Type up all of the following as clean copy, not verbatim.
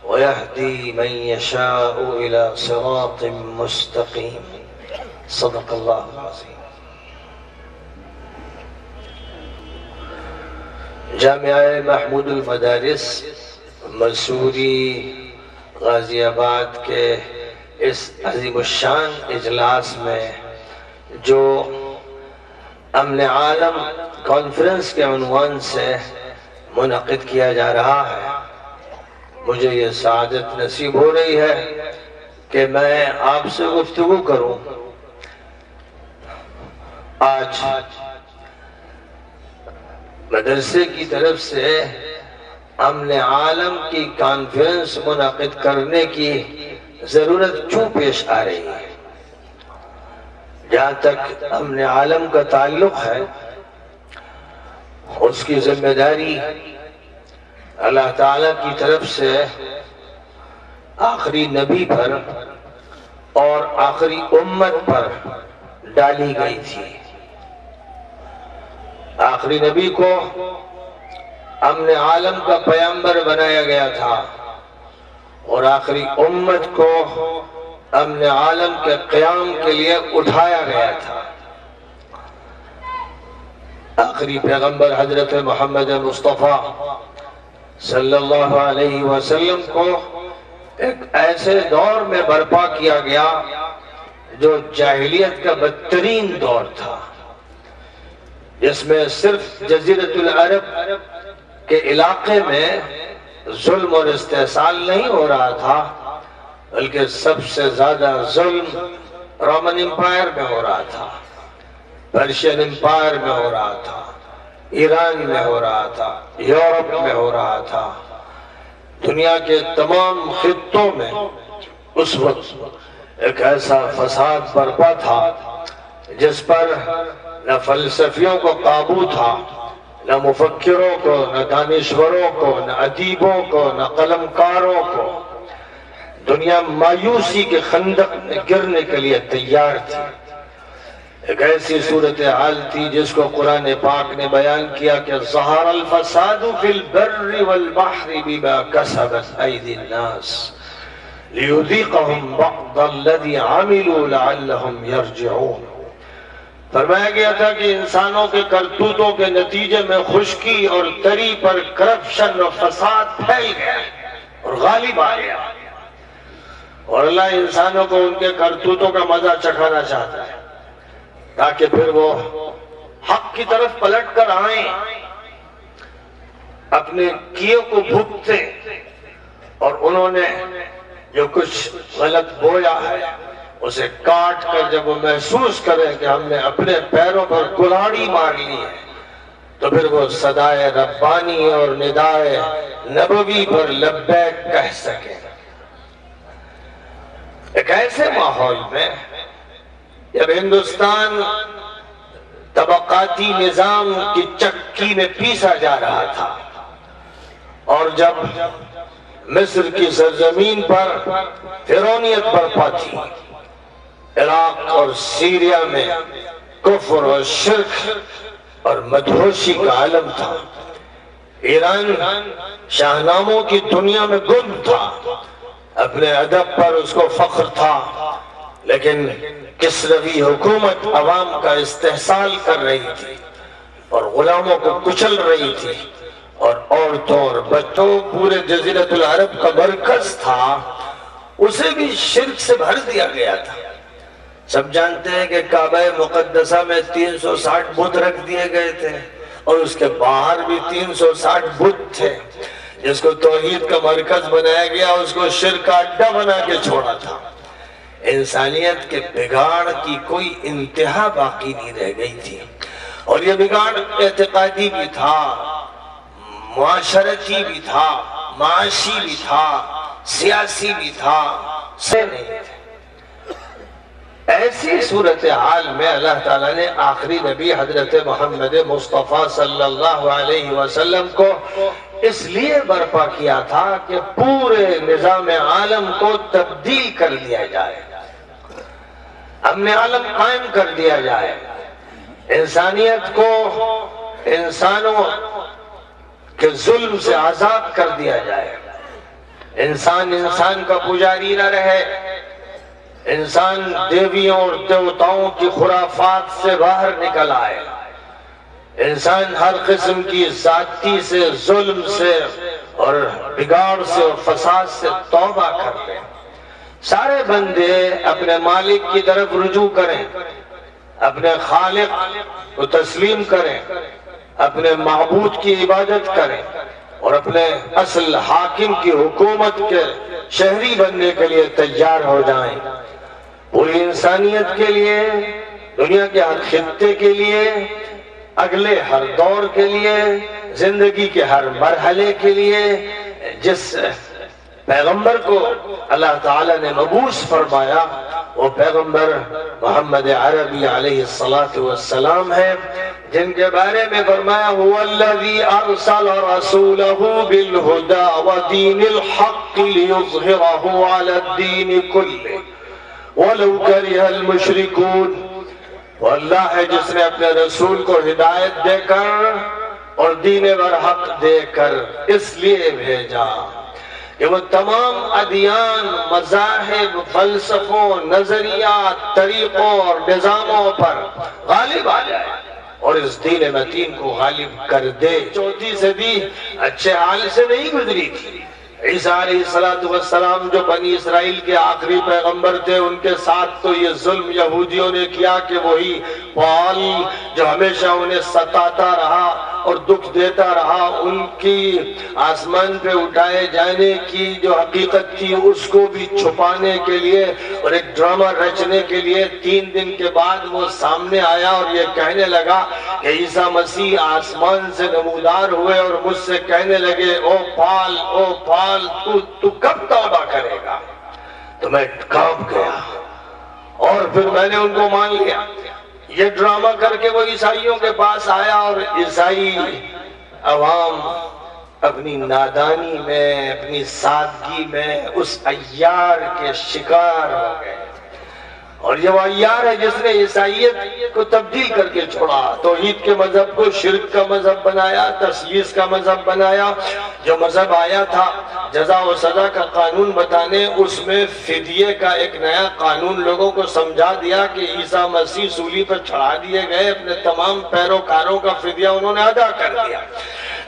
ويهدي من يشاء إلى صراط مستقيم صدق الله العظيم۔ جامعہ محمود المدارس مسوری غازی آباد کے اس عظیم الشان اجلاس میں جو امن عالم کانفرنس کے عنوان سے منعقد کیا جا رہا ہے، مجھے یہ سعادت نصیب ہو رہی ہے کہ میں آپ سے گفتگو کروں۔ آج مدرسے کی طرف سے امن عالم کی کانفرنس منعقد کرنے کی ضرورت کیوں پیش آ رہی ہے؟ جہاں تک امن عالم کا تعلق ہے، اس کی ذمہ داری اللہ تعالیٰ کی طرف سے آخری نبی پر اور آخری امت پر ڈالی گئی تھی۔ آخری نبی کو امن عالم کا پیغمبر بنایا گیا تھا اور آخری امت کو امن عالم کے قیام کے لیے اٹھایا گیا تھا۔ آخری پیغمبر حضرت محمد مصطفیٰ صلی اللہ علیہ وسلم کو ایک ایسے دور میں برپا کیا گیا جو جاہلیت کا بدترین دور تھا، جس میں صرف جزیرۃ العرب کے علاقے میں ظلم اور استحصال نہیں ہو رہا تھا، بلکہ سب سے زیادہ ظلم رومن امپائر میں ہو رہا تھا، پرشین امپائر میں ہو رہا تھا، ایران میں ہو رہا تھا، یورپ میں ہو رہا تھا۔ دنیا کے تمام خطوں میں اس وقت ایک ایسا فساد برپا تھا جس پر نہ فلسفیوں کو قابو تھا، نہ مفکروں کو، نہ دانشوروں کو، نہ ادیبوں کو، نہ قلمکاروں کو۔ دنیا مایوسی کے خندق میں گرنے کے لیے تیار تھی۔ ایک ایسی صورتحال تھی جس کو قرآن پاک نے بیان کیا کہ ظہر الفساد فی البر والبحر بما کسبت ایدی الناس لیذیقہم بعض الذی عملوا لعلہم یرجعون۔ فرمایا گیا تھا کہ انسانوں کے کرتوتوں کے نتیجے میں خشکی اور تری پر کرپشن اور فساد پھیل گیا اور غالب آ گیا، اور اللہ انسانوں کو ان کے کرتوتوں کا مزہ چکھانا چاہتا ہے تاکہ پھر وہ حق کی طرف پلٹ کر آئیں، اپنے کیوں کو بھگتیں، اور انہوں نے جو کچھ غلط بویا ہے اسے کاٹ کر جب وہ محسوس کریں کہ ہم نے اپنے پیروں پر کلاڑی مار لی ہے، تو پھر وہ صدائے ربانی اور ندائے نبوی پر لبیک کہہ سکیں۔ ایک ایسے ماحول میں جب ہندوستان طبقاتی نظام کی چکی میں پیسا جا رہا تھا، اور جب مصر کی سرزمین پر فرعونیت برپا تھی، عراق اور سیریا میں کفر اور شرک اور مدہوشی کا عالم تھا، ایران شاہناموں کی دنیا میں گم تھا، اپنے ادب پر اس کو فخر تھا، لیکن کسروی حکومت عوام کا استحصال کر رہی تھی اور غلاموں کو کچل رہی تھی، اور عورتوں اور بچوں پورے جزیرۃ العرب کا مرکز تھا، اسے بھی شرک سے بھر دیا گیا تھا۔ سب جانتے ہیں کہ کعبہ مقدسہ میں 360 بت رکھ دیے گئے تھے، اور اس کے باہر بھی 360 بت تھے۔ جس کو توحید کا مرکز بنایا گیا اس کو شرک کا اڈا بنا کے چھوڑا تھا۔ انسانیت کے بگاڑ کی کوئی انتہا باقی نہیں رہ گئی تھی، اور یہ بگاڑ اعتقادی بھی تھا، معاشرتی بھی تھا، معاشی بھی تھا، سیاسی بھی تھا، سے نہیں تھے۔ ایسی صورتحال میں اللہ تعالیٰ نے آخری نبی حضرت محمد مصطفیٰ صلی اللہ علیہ وسلم کو اس لیے برپا کیا تھا کہ پورے نظام عالم کو تبدیل کر دیا جائے، امن عالم قائم کر دیا جائے، انسانیت کو انسانوں کے ظلم سے آزاد کر دیا جائے، انسان انسان کا پجاری نہ رہے، انسان دیویوں اور دیوتاؤں کی خرافات سے باہر نکل آئے، انسان ہر قسم کی ذاتی سے، ظلم سے اور بگاڑ سے اور فساد سے توبہ کر لیں۔ سارے بندے اپنے مالک کی طرف رجوع کریں، اپنے خالق کو تسلیم کریں، اپنے معبود کی عبادت کریں اور اپنے اصل حاکم کی حکومت کے شہری بننے کے لیے تیار ہو جائیں۔ پوری انسانیت کے لیے، دنیا کے ہر خطے کے لیے، اگلے ہر دور کے لیے، زندگی کے ہر مرحلے کے لیے جس پیغمبر کو اللہ تعالیٰ نے مبعوث فرمایا وہ پیغمبر محمد عربی علیہ السلام ہے، جن کے بارے میں فرمایا هو الذي ارسل رسوله بالهدى ودين الحق ليظهره على الدين كله ولو كره المشركون۔ وہ اللہ ہے جس نے اپنے رسول کو ہدایت دے کر اور دین برحق دے کر اس لیے بھیجا کہ وہ تمام ادیان، مذاہب، فلسفوں، نظریات، طریقوں اور نظاموں پر غالب آ جائے اور اس دین متین کو غالب کر دے۔ 4 صدی اچھے حال سے نہیں گزری تھی۔ عیسیٰ علیہ السلام جو بنی اسرائیل کے آخری پیغمبر تھے، ان کے ساتھ تو یہ ظلم یہودیوں نے کیا کہ وہی پال جو ہمیشہ انہیں ستاتا رہا اور دکھ دیتا رہا، ان کی آسمان پہ اٹھائے جانے کی جو حقیقت تھی اس کو بھی چھپانے کے لیے اور ایک ڈرامہ رچنے کے لیے 3 دن کے بعد وہ سامنے آیا اور یہ کہنے لگا کہ عیسیٰ مسیح آسمان سے نمودار ہوئے اور مجھ سے کہنے لگے او پال تو کب توبہ کرے گا؟ تو میں کانپ گیا اور پھر میں نے ان کو مان لیا۔ یہ ڈرامہ کر کے وہ عیسائیوں کے پاس آیا اور عیسائی عوام اپنی نادانی میں، اپنی سادگی میں اس عیار کے شکار ہو گئے، اور یہ وہ عیار ہے جس نے عیسائیت کو تبدیل کر کے چھوڑا، توحید کے مذہب کو شرک کا مذہب بنایا، تثلیث کا مذہب بنایا۔ جو مذہب آیا تھا جزا و سزا کا قانون بتانے، اس میں فدیے کا ایک نیا قانون لوگوں کو سمجھا دیا کہ عیسیٰ مسیح صلیب پر چڑھا دیے گئے، اپنے تمام پیروکاروں کا فدیہ انہوں نے ادا کر دیا۔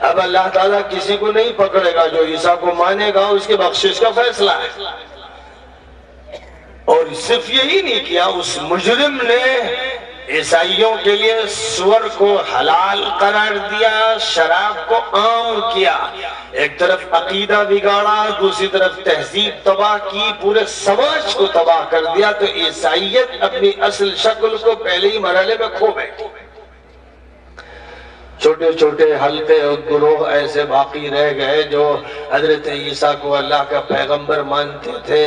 اب اللہ تعالیٰ کسی کو نہیں پکڑے گا، جو عیسیٰ کو مانے گا اس کی بخشش کا فیصلہ ہے۔ اور صرف یہی نہیں کیا، اس مجرم نے عیسائیوں کے لیے سور کو حلال قرار دیا، شراب کو عام کیا، ایک طرف عقیدہ بگاڑا، دوسری طرف تہذیب تباہ کی، پورے سماج کو تباہ کر دیا۔ تو عیسائیت اپنی اصل شکل کو پہلے ہی مرحلے میں کھو بیٹھی۔ چھوٹے چھوٹے حلقے اور گروہ ایسے باقی رہ گئے جو حضرت عیسیٰ کو اللہ کا پیغمبر مانتے تھے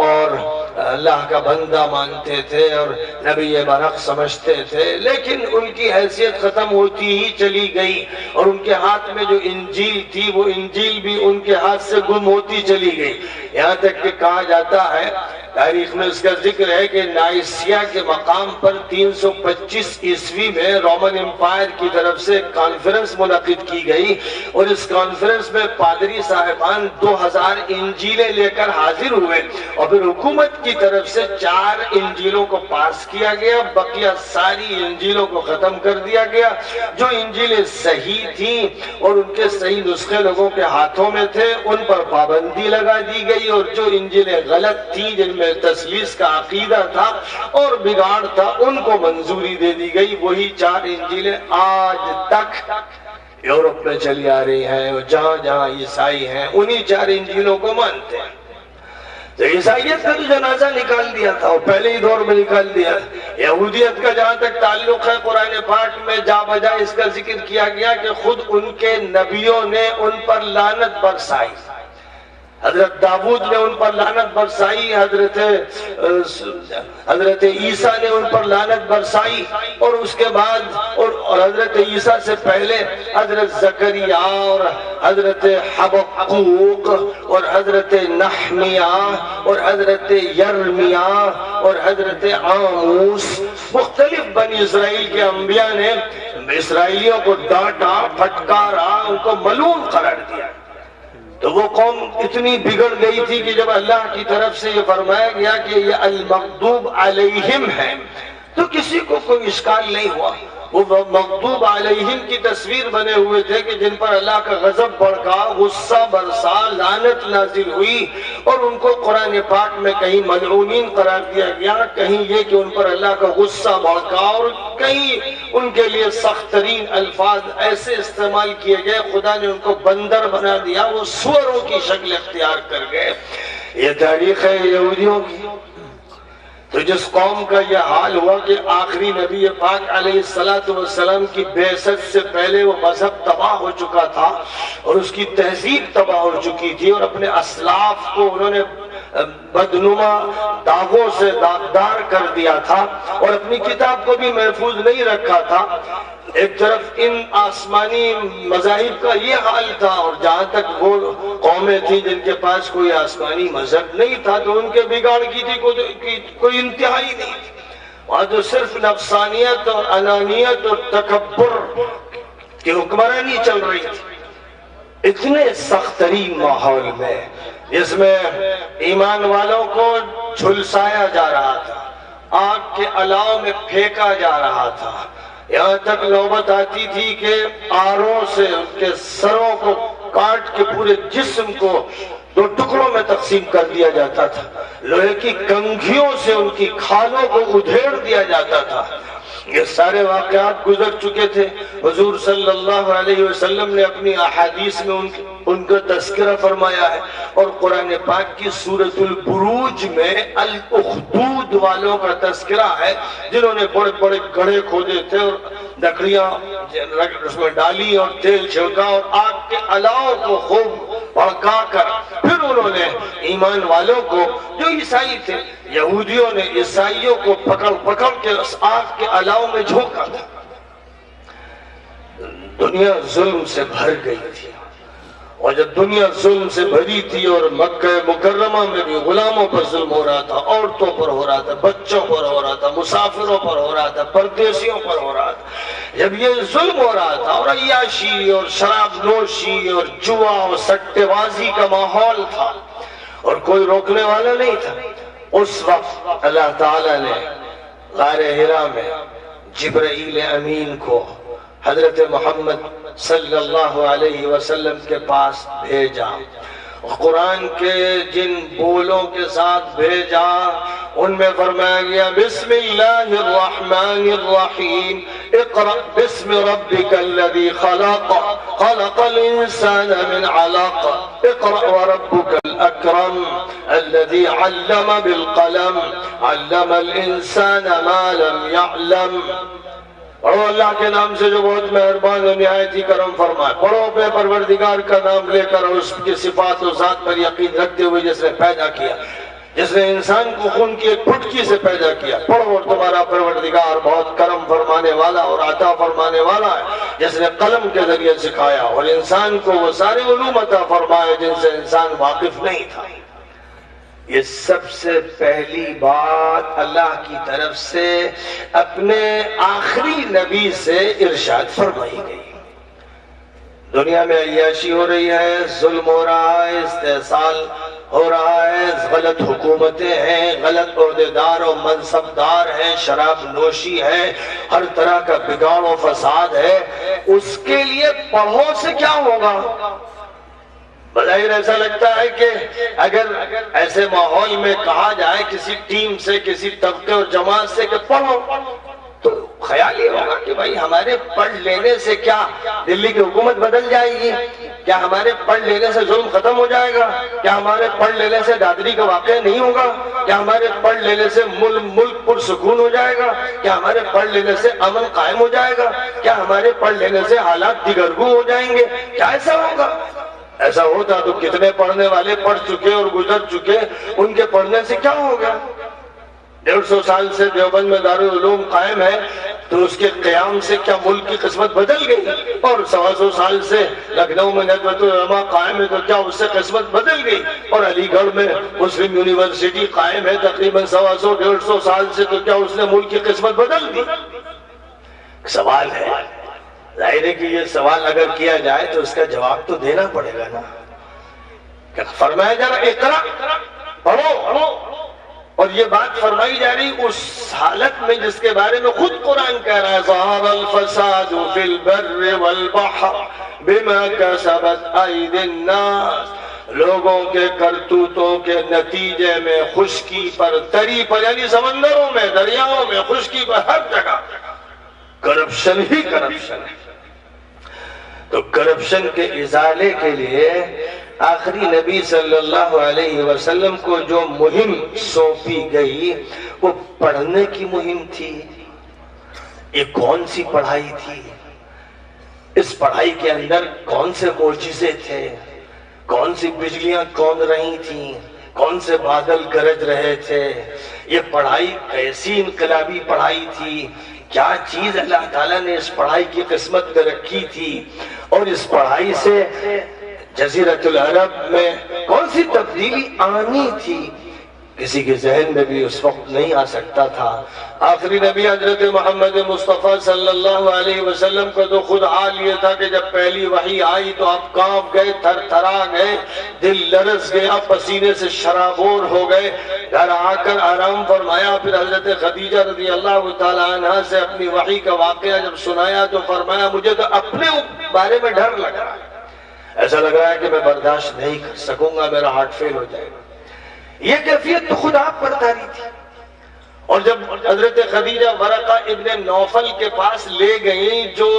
اور اللہ کا بندہ مانتے تھے اور نبی برحق سمجھتے تھے، لیکن ان کی حیثیت ختم ہوتی ہی چلی گئی اور ان کے ہاتھ میں جو انجیل تھی وہ انجیل بھی ان کے ہاتھ سے گم ہوتی چلی گئی۔ یہاں تک کہ کہا جاتا ہے، تاریخ میں اس کا ذکر ہے کہ نائسیہ کے مقام پر 325 عیسوی میں رومن امپائر کی طرف سے کانفرنس منعقد کی گئی اور اس کانفرنس میں پادری صاحبان 2000 انجیلیں لے کر حاضر ہوئے اور پھر حکومت کی طرف سے 4 انجیلوں کو پاس کیا گیا، بقیہ ساری انجیلوں کو ختم کر دیا گیا۔ جو انجیلیں صحیح تھیں اور ان کے صحیح نسخے لوگوں کے ہاتھوں میں تھے ان پر پابندی لگا دی گئی، اور جو انجیلیں غلط تھیں جن میں تثلیث کا عقیدہ تھا اور بگاڑ تھا ان کو منظوری دے دی گئی۔ وہی 4 انجیلیں آج تک یورپ میں چلی آ رہی ہیں، اور جہاں جہاں عیسائی ہیں انہی 4 انجیلوں کو مانتے ہیں۔ تو عیسائیت کا تو جنازہ نکال دیا تھا اور پہلے ہی دور میں نکال دیا۔ یہودیت کا جہاں تک تعلق ہے، قرآن پاک میں جا بجا اس کا ذکر کیا گیا کہ خود ان کے نبیوں نے ان پر لعنت برسائی۔ حضرت داؤد نے ان پر لعنت برسائی، حضرت عیسیٰ نے ان پر لعنت برسائی، اور اس کے بعد اور حضرت عیسیٰ سے پہلے حضرت زکریا اور حضرت حبقوق اور حضرت نحمیہ اور حضرت یرمیا اور حضرت آموس، مختلف بنی اسرائیل کے انبیاء نے اسرائیلیوں کو ڈانٹا، پھٹکارا، ان کو ملعون قرار دیا۔ تو وہ قوم اتنی بگڑ گئی تھی کہ جب اللہ کی طرف سے یہ فرمایا گیا کہ یہ المغضوب علیہم ہے تو کسی کو کوئی اشکال نہیں ہوا. وہ مغضوب علیہم کی تصویر بنے ہوئے تھے کہ جن پر اللہ کا غضب بھڑکا، غصہ برسا، لعنت نازل ہوئی، اور ان کو قرآن پاک میں کہیں ملعونین قرار دیا گیا، کہیں یہ کہ ان پر اللہ کا غصہ بھڑکا، اور کہیں ان کے لیے سخت ترین الفاظ ایسے استعمال کیے گئے خدا نے ان کو بندر بنا دیا، وہ سوروں کی شکل اختیار کر گئے. یہ تاریخ ہے یہودیوں کی. تو جس قوم کا یہ حال ہوا کہ آخری نبی پاک علیہ السلام کی بعثت سے پہلے وہ مذہب تباہ ہو چکا تھا اور اس کی تہذیب تباہ ہو چکی تھی، اور اپنے اسلاف کو انہوں نے بدنما داغوں سے داغدار کر دیا تھا اور اپنی کتاب کو بھی محفوظ نہیں رکھا تھا. ایک طرف ان آسمانی مذاہب کا یہ حال تھا، اور جہاں تک وہ قومیں تھیں جن کے پاس کوئی آسمانی مذہب نہیں تھا تو ان کے بگاڑ کی تھی کوئی انتہائی نہیں تھی. وہاں تو صرف نفسانیت اور انانیت اور تکبر کی حکمرانی چل رہی تھی. اتنے سخت ترین ماحول میں جس میں ایمان والوں کو جھلسایا جا رہا تھا، آگ کے الاؤ میں پھینکا جا رہا تھا، یہاں تک نوبت آتی تھی کہ آروں سے ان کے سروں کو کاٹ کے پورے جسم کو 2 ٹکڑوں میں تقسیم کر دیا جاتا تھا، لوہے کی کنگھیوں سے ان کی کھالوں کو ادھیڑ دیا جاتا تھا. یہ سارے واقعات گزر چکے تھے. حضور صلی اللہ علیہ وسلم نے اپنی احادیث میں ان کا تذکرہ فرمایا ہے، اور قرآن پاک کی سورۃ البروج میں الاخدود والوں کا تذکرہ ہے جنہوں نے بڑے بڑے گڑھے کھودے تھے اور لکڑیاں اس میں ڈالی اور تیل چھڑکا اور آگ کے الاؤ کو خوب بھڑکا کر پھر انہوں نے ایمان والوں کو، جو عیسائی تھے، یہودیوں نے عیسائیوں کو پکڑ کے اس آگ کے الاؤ میں جھونکا تھا. دنیا ظلم سے بھر گئی تھی، اور جب دنیا ظلم سے بھری تھی اور مکہ مکرمہ میں بھی غلاموں پر ظلم ہو رہا تھا، عورتوں پر ہو رہا تھا، بچوں پر ہو رہا تھا، مسافروں پر ہو رہا تھا، پردیسیوں پر ہو رہا تھا، جب یہ ظلم ہو رہا تھا اور عیاشی اور شراب نوشی اور جوا اور سٹے بازی کا ماحول تھا اور کوئی روکنے والا نہیں تھا، اس وقت اللہ تعالیٰ نے غار حرا میں جبرائیل امین کو حضرت محمد صلی اللہ علیہ وسلم کے پاس بھیجا. قرآن کے جن بولوں کے ساتھ بھیجا ان میں فرمایا گیا بسم اللہ الرحمن الرحیم اقرأ بسم ربک الذی خلق خلق الانسان من علق اقرأ وربک الاکرم الذی علم بالقلم علم الانسان ما لم يعلم. پڑھو اللہ کے نام سے جو بہت مہربان و نہایت ہی کرم فرمائے. پڑھو بے پروردگار کا نام لے کر اور اس کی صفات و ذات پر یقین رکھتے ہوئے جس نے پیدا کیا، جس نے انسان کو خون کی ایک پھٹکی سے پیدا کیا. پڑھو اور تمہارا پروردگار بہت کرم فرمانے والا اور عطا فرمانے والا ہے، جس نے قلم کے ذریعے سکھایا اور انسان کو وہ سارے علوم عطا فرمائے جن سے انسان واقف نہیں تھا. یہ سب سے پہلی بات اللہ کی طرف سے اپنے آخری نبی سے ارشاد فرمائی گئی. دنیا میں عیاشی ہو رہی ہے، ظلم ہو رہا ہے، استحصال ہو رہا ہے، غلط حکومتیں ہیں، غلط عہدیدار و منصبدار ہیں، شراب نوشی ہے، ہر طرح کا بگاڑ و فساد ہے. اس کے لیے پڑھو سے کیا ہوگا؟ بظاہر ایسا لگتا ہے کہ اگر ایسے ماحول میں کہا جائے کسی ٹیم سے، کسی طبقے اور جماعت سے کہ پڑھو، تو خیال یہ ہوگا کہ بھائی ہمارے پڑھ لینے سے کیا دلی کی حکومت بدل جائے گی؟ کیا ہمارے پڑھ لینے سے ظلم ختم ہو جائے گا؟ کیا ہمارے پڑھ لینے سے دادری کا واقعہ نہیں ہوگا؟ کیا ہمارے پڑھ لینے سے ملک پرسکون ہو جائے گا؟ کیا ہمارے پڑھ لینے سے امن قائم ہو جائے گا؟ کیا ہمارے پڑھ لینے سے حالات دیگرگو ہو جائیں گے؟ کیا ایسا ہوگا؟ ایسا ہوتا تو کتنے پڑھنے والے پڑھ چکے اور گزر چکے، ان کے پڑھنے سے کیا ہوگا؟ 150 سال سے دیوبند میں دارالعلوم قائم ہے تو اس کے قیام سے کیا ملک کی قسمت بدل گئی؟ اور 125 سال سے لکھنؤ میں ندوۃ العلماء قائم ہے تو کیا اس سے قسمت بدل گئی؟ اور علی گڑھ میں مسلم یونیورسٹی قائم ہے تقریباً 125-150 سال سے تو کیا اس نے ملک کی قسمت بدل دی؟ سوال ہے. ظاہر ہے کہ یہ سوال اگر کیا جائے تو اس کا جواب تو دینا پڑے گا نا. کہ فرمایا جا رہا اقرا، پڑھو، اور یہ بات فرمائی جا رہی اس حالت میں جس کے بارے میں خود قرآن کہہ رہا ہے ظہر الفساد فی البر والبحر بما کسبت ایدی الناس، لوگوں کے کرتوتوں کے نتیجے میں خشکی پر، تری پر، یعنی سمندروں میں، دریاؤں میں، خشکی پر، ہر جگہ کرپشن ہی کرپشن ہے۔ تو کرپشن کے ازالے کے لیے آخری نبی صلی اللہ علیہ وسلم کو جو مہم سونپی گئی وہ پڑھنے کی مہم تھی۔ یہ کون سی پڑھائی تھی؟ اس پڑھائی کے اندر کون سے معجزے تھے؟ کون سی بجلیاں کون رہی تھیں؟ کون سے بادل گرج رہے تھے؟ یہ پڑھائی کیسی انقلابی پڑھائی تھی؟ کیا چیز اللہ تعالیٰ نے اس پڑھائی کی قسمت میں رکھی تھی؟ اور اس پڑھائی سے جزیرۃ العرب میں کون سی تبدیلی آنی تھی؟ کسی کے ذہن میں بھی اس وقت نہیں آ سکتا تھا۔ آخری نبی حضرت محمد مصطفیٰ صلی اللہ علیہ وسلم کو تو خود حال یہ تھا کہ جب پہلی وحی آئی تو آپ کانپ گئے، تھر تھرا گئے، دل لرز گیا، پسینے سے شرابور ہو گئے۔ گھر آ کر آرام فرمایا، پھر حضرت خدیجہ رضی اللہ تعالیٰ عنہ سے اپنی وحی کا واقعہ جب سنایا تو فرمایا مجھے تو اپنے بارے میں ڈر لگ رہا ہے، ایسا لگ رہا ہے کہ میں برداشت نہیں کر سکوں گا، میرا ہارٹ فیل ہو جائے گا۔ یہ کیفیت تو خود آپ پر طاری تھی۔ اور جب حضرت خدیجہ ورقہ ابن نوفل کے پاس لے گئیں جو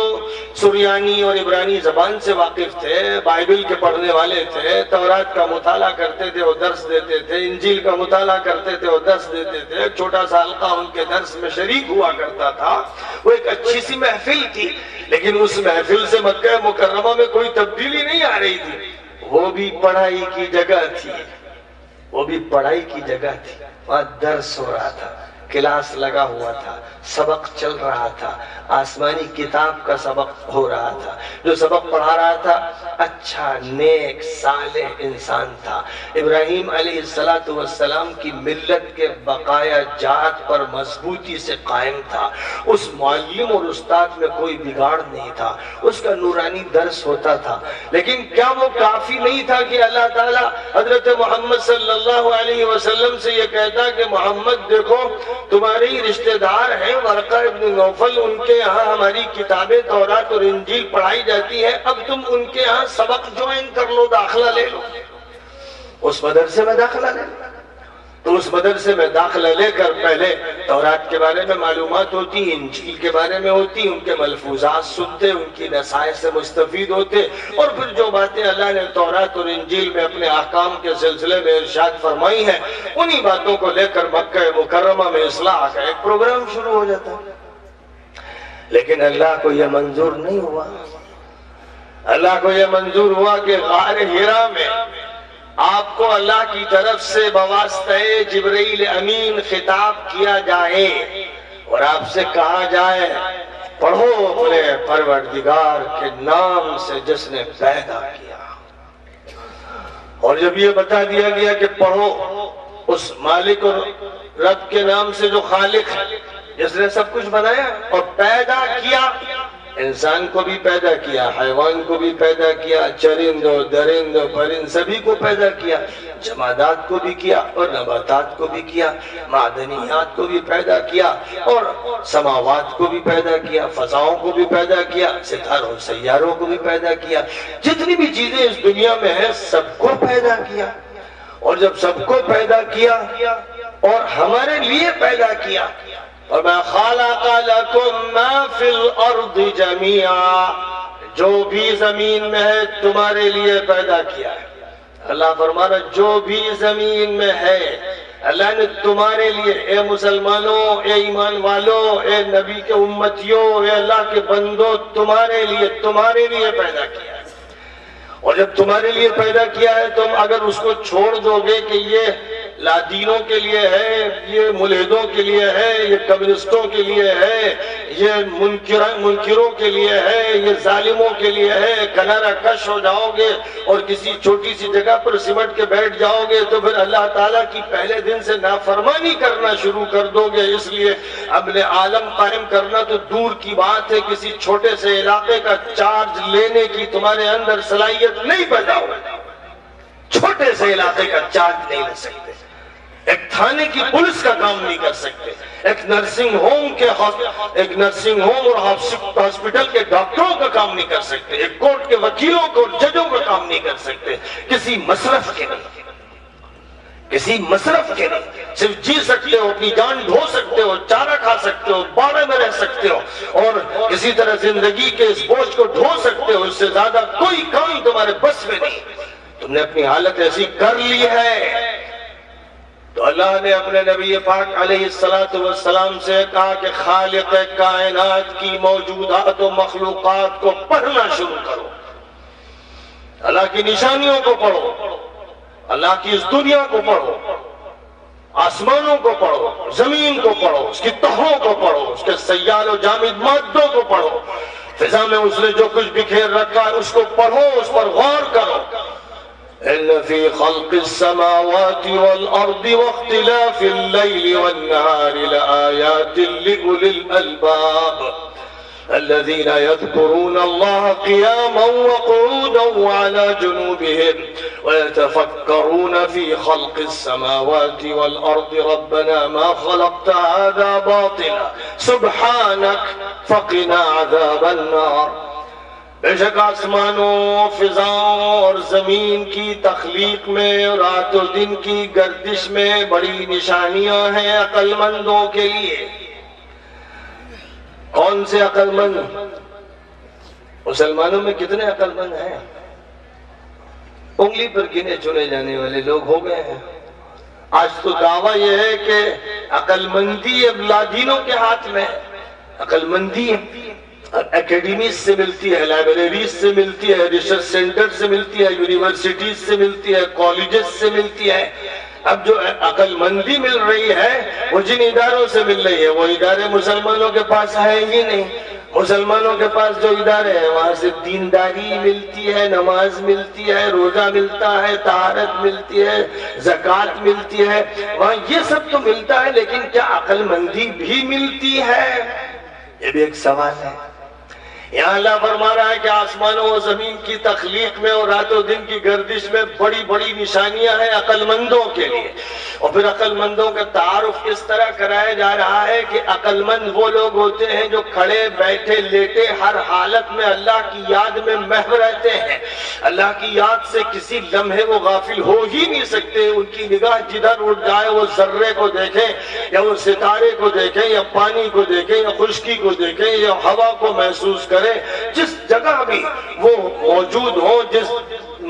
سریانی اور عبرانی زبان سے واقف تھے، بائبل کے پڑھنے والے تھے، تورات کا مطالعہ کرتے تھے اور درس دیتے تھے، انجیل کا مطالعہ کرتے تھے اور درس دیتے تھے، چھوٹا سا حلقہ ان کے درس میں شریک ہوا کرتا تھا۔ وہ ایک اچھی سی محفل تھی، لیکن اس محفل سے مکہ مکرمہ میں کوئی تبدیلی نہیں آ رہی تھی۔ وہ بھی پڑھائی کی جگہ تھی، وہ بھی پڑھائی کی جگہ تھی۔ وہاں درس ہو رہا تھا، کلاس لگا ہوا تھا، سبق چل رہا تھا، آسمانی کتاب کا سبق ہو رہا تھا۔ جو سبق پڑھا رہا تھا اچھا نیک صالح انسان تھا، ابراہیم علیہ السلام کی ملت کے بقایا جات پر مضبوطی سے قائم تھا۔ اس معلم اور استاد میں کوئی بگاڑ نہیں تھا، اس کا نورانی درس ہوتا تھا۔ لیکن کیا وہ کافی نہیں تھا کہ اللہ تعالیٰ حضرت محمد صلی اللہ علیہ وسلم سے یہ کہتا کہ محمد دیکھو تمہارے ہی رشتہ دار ہیں ورقہ ابن نوفل، ان کے یہاں ہماری کتابیں تورات اور انجیل پڑھائی جاتی ہے، اب تم ان کے یہاں سبق جوائن کر لو، داخلہ لے لو، اس مدرسے میں داخلہ لے لو۔ تو اس مدرسے میں داخلہ لے کر پہلے تورات کے بارے میں معلومات ہوتی، انجیل کے بارے میں ہوتی، ان کے ملفوظات سنتے، ان کی نصائح سے مستفید ہوتے، اور پھر جو باتیں اللہ نے تورات اور انجیل میں اپنے احکام کے سلسلے میں ارشاد فرمائی ہیں انہی باتوں کو لے کر مکہ مکرمہ میں اصلاح کا ایک پروگرام شروع ہو جاتا ہے۔ لیکن اللہ کو یہ منظور نہیں ہوا، اللہ کو یہ منظور ہوا کہ غار حرا میں آپ کو اللہ کی طرف سے بواسطہ جبرائیل امین خطاب کیا جائے اور آپ سے کہا جائے پڑھو اپنے پروردگار کے نام سے جس نے پیدا کیا۔ اور جب یہ بتا دیا گیا کہ پڑھو اس مالک اور رب کے نام سے جو خالق ہے، جس نے سب کچھ بنایا اور پیدا کیا، انسان کو بھی پیدا کیا، حیوان کو بھی پیدا کیا، چرند و درند و پرند سبھی کو پیدا کیا، جمادات کو بھی کیا اور نباتات کو بھی کیا، معدنیات کو بھی پیدا کیا اور سماوات کو بھی پیدا کیا، فضاؤں کو بھی پیدا کیا، ستاروں سیاروں کو بھی پیدا کیا، جتنی بھی چیزیں اس دنیا میں ہیں سب کو پیدا کیا۔ اور جب سب کو پیدا کیا اور ہمارے لیے پیدا کیا، وَمَا خَلَقَ لَكُم مَّا فِي الْأَرْضِ جَمِيعًا، جو بھی زمین میں ہے تمہارے لیے پیدا کیا ہے۔ اللہ فرما رہا جو بھی زمین میں ہے اللہ نے تمہارے لیے، اے مسلمانوں، اے ایمان والوں، اے نبی کے امتیوں، اے اللہ کے بندوں، تمہارے لیے پیدا کیا ہے۔ اور جب تمہارے لیے پیدا کیا ہے تم اگر اس کو چھوڑ دو گے کہ یہ لادینوں کے لیے ہے، یہ ملحدوں کے لیے ہے، یہ کمیونسٹوں کے لیے ہے، یہ منکروں کے لیے ہے، یہ ظالموں کے لیے ہے، کنارہ کش ہو جاؤ گے اور کسی چھوٹی سی جگہ پر سمٹ کے بیٹھ جاؤ گے تو پھر اللہ تعالیٰ کی پہلے دن سے نافرمانی کرنا شروع کر دو گے۔ اس لیے اپنے عالم قائم کرنا تو دور کی بات ہے، کسی چھوٹے سے علاقے کا چارج لینے کی تمہارے اندر صلاحیت نہیں پیدا ہوگی۔ چھوٹے سے علاقے کا چارج نہیں لے سکتے، ایک تھانے کی پولیس کا کام نہیں کر سکتے، ایک نرسنگ ہوم اور ہاسپٹل کے ڈاکٹروں کا کام نہیں کر سکتے، ایک کورٹ کے وکیلوں کو اور ججوں کا کام نہیں کر سکتے، کسی مصرف کے نہیں، کسی مصرف کے نہیں، صرف جی سکتے ہو، اپنی جان ڈھو سکتے ہو، چارہ کھا سکتے ہو، باڑے میں رہ سکتے ہو اور کسی طرح زندگی کے اس بوجھ کو ڈھو سکتے ہو، اس سے زیادہ کوئی کام تمہارے بس میں نہیں، تم نے اپنی حالت ایسی کر لی ہے۔ تو اللہ نے اپنے نبی پاک علیہ السلام سے کہا کہ خالق کائنات کی موجودات و مخلوقات کو پڑھنا شروع کرو، اللہ کی نشانیوں کو پڑھو، اللہ کی اس دنیا کو پڑھو، آسمانوں کو پڑھو، زمین کو پڑھو، اس کی تہوں کو پڑھو، اس کے سیال و جامد مادوں کو پڑھو، فضا میں اس نے جو کچھ بکھیر رکھا ہے اس کو پڑھو، اس پر غور کرو۔ ان فی خلق السماوات والارض واختلاف اللیل والنہار لآیات لأولی الالباب الذين يذكرون الله قياما وقعودا وعلى جنوبهم ويتفكرون في خلق السماوات والأرض ربنا ما خلقت هذا باطلا سبحانك فقنا عذاب النار۔ بے شک آسمانوں، فضاؤں اور زمین کی تخلیق میں، رات و دن کی گردش میں بڑی نشانیاں ہیں عقل مندوں کے لیے۔ کون سے عقل مند؟ مسلمانوں میں کتنے عقل مند ہیں؟ انگلی پر گنے چنے جانے والے لوگ ہو گئے ہیں۔ آج تو دعویٰ یہ ہے کہ عقل مندی اب لادینوں کے ہاتھ میں ہے۔ عقل مندی اکیڈمیز سے ملتی ہے، لائبریریز سے ملتی ہے، ریسرچ سینٹر سے ملتی ہے، یونیورسٹیز سے ملتی ہے، کالجز سے ملتی ہے۔ اب جو عقل مندی مل رہی ہے وہ جن اداروں سے مل رہی ہے وہ ادارے مسلمانوں کے پاس ہے ہی نہیں۔ مسلمانوں کے پاس جو ادارے ہیں وہاں سے دینداری ملتی ہے، نماز ملتی ہے، روزہ ملتا ہے، طہارت ملتی ہے، زکوٰۃ ملتی ہے، وہاں یہ سب تو ملتا ہے، لیکن کیا عقل مندی بھی ملتی ہے؟ یہ بھی ایک سوال ہے۔ یہاں اللہ فرما رہا ہے کہ آسمانوں و زمین کی تخلیق میں اور رات و دن کی گردش میں بڑی بڑی نشانیاں ہیں عقل مندوں کے لیے۔ اور پھر عقل مندوں کا تعارف اس طرح کرایا جا رہا ہے کہ عقل مند وہ لوگ ہوتے ہیں جو کھڑے بیٹھے لیٹے ہر حالت میں اللہ کی یاد میں محو رہتے ہیں، اللہ کی یاد سے کسی لمحے وہ غافل ہو ہی نہیں سکتے۔ ان کی نگاہ جدھر اٹھ جائے وہ ذرے کو دیکھیں یا وہ ستارے کو دیکھیں یا پانی کو دیکھیں یا خشکی کو دیکھیں یا ہوا کو محسوس کریں، جس جگہ بھی وہ موجود ہوں، جس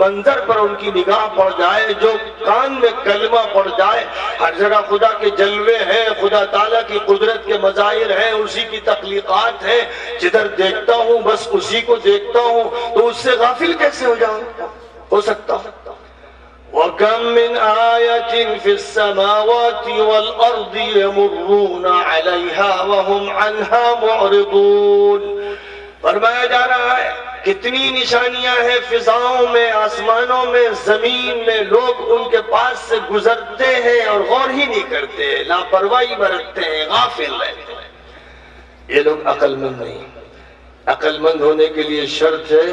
منظر پر ان کی نگاہ پڑ جائے، جو کان میں کلمہ پڑ جائے، ہر جگہ خدا کے جلوے ہیں، خدا تعالیٰ کی قدرت کے مظاہر ہیں، اسی کی تخلیقات ہیں، جدھر دیکھتا ہوں بس اسی کو دیکھتا ہوں، تو اس سے غافل کیسے ہو سکتا ہوں؟ وَكَم مِّنْ آيَةٍ فِي السَّمَاوَاتِ وَالْأَرْضِ يَمُرُّونَ عَلَيْهَا وَهُمْ عَنْهَا مُعْرِضُونَ۔ فرمایا جا رہا ہے کتنی نشانیاں ہیں فضاؤں میں، آسمانوں میں، زمین میں، لوگ ان کے پاس سے گزرتے ہیں اور غور ہی نہیں کرتے، لاپرواہی برتتے ہیں، غافل رہتے ہیں۔ یہ لوگ عقل مند نہیں۔ عقل مند ہونے کے لیے شرط ہے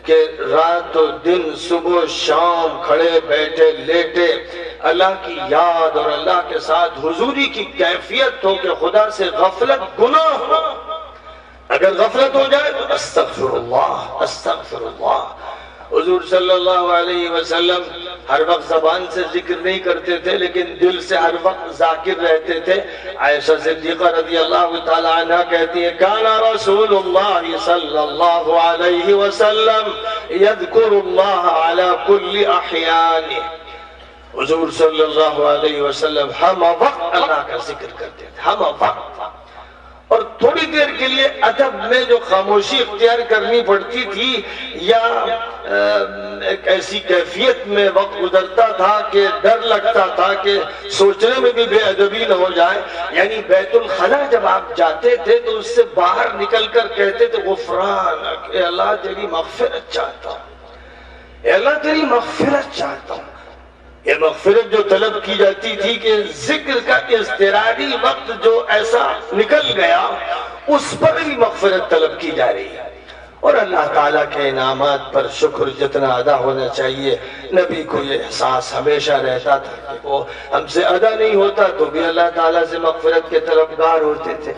کہ رات و دن، صبح و شام کھڑے بیٹھے لیٹے اللہ کی یاد اور اللہ کے ساتھ حضوری کی کیفیت ہو کہ خدا سے غفلت گناہ ہو۔ اگر غفلت ہو جائے تو استغفر اللہ استغفر اللہ۔ حضور صلی اللہ علیہ وسلم ہر وقت زبان سے ذکر نہیں کرتے تھے لیکن دل سے ہر وقت ذاکر رہتے تھے۔ عائشہ صدیقہ رضی اللہ تعالی عنہ کہتی ہے کان رسول اللہ صلی اللہ علیہ وسلم یذکر اللہ علی کل احیانہ۔ حضور صلی اللہ علیہ وسلم ہم وقت اللہ کا ذکر کرتے تھے، ہم وقت، اور تھوڑی دیر کے لیے ادب میں جو خاموشی اختیار کرنی پڑتی تھی یا ایک ایسی کیفیت میں وقت گزرتا تھا کہ ڈر لگتا تھا کہ سوچنے میں بھی بے ادبی نہ ہو جائے، یعنی بیت الخلا جب آپ جاتے تھے تو اس سے باہر نکل کر کہتے تھے غفرانک، اے اللہ تیری مغفرت چاہتا ہوں، اے اللہ تیری مغفرت چاہتا ہوں۔ یہ مغفرت جو طلب کی جاتی تھی کہ ذکر کا اضطراری وقت جو ایسا نکل گیا اس پر بھی مغفرت طلب کی جا رہی ہے۔ اور اللہ تعالیٰ کے انعامات پر شکر جتنا ادا ہونا چاہیے، نبی کو یہ احساس ہمیشہ رہتا تھا کہ وہ ہم سے ادا نہیں ہوتا تو بھی اللہ تعالیٰ سے مغفرت کے طلبگار ہوتے تھے۔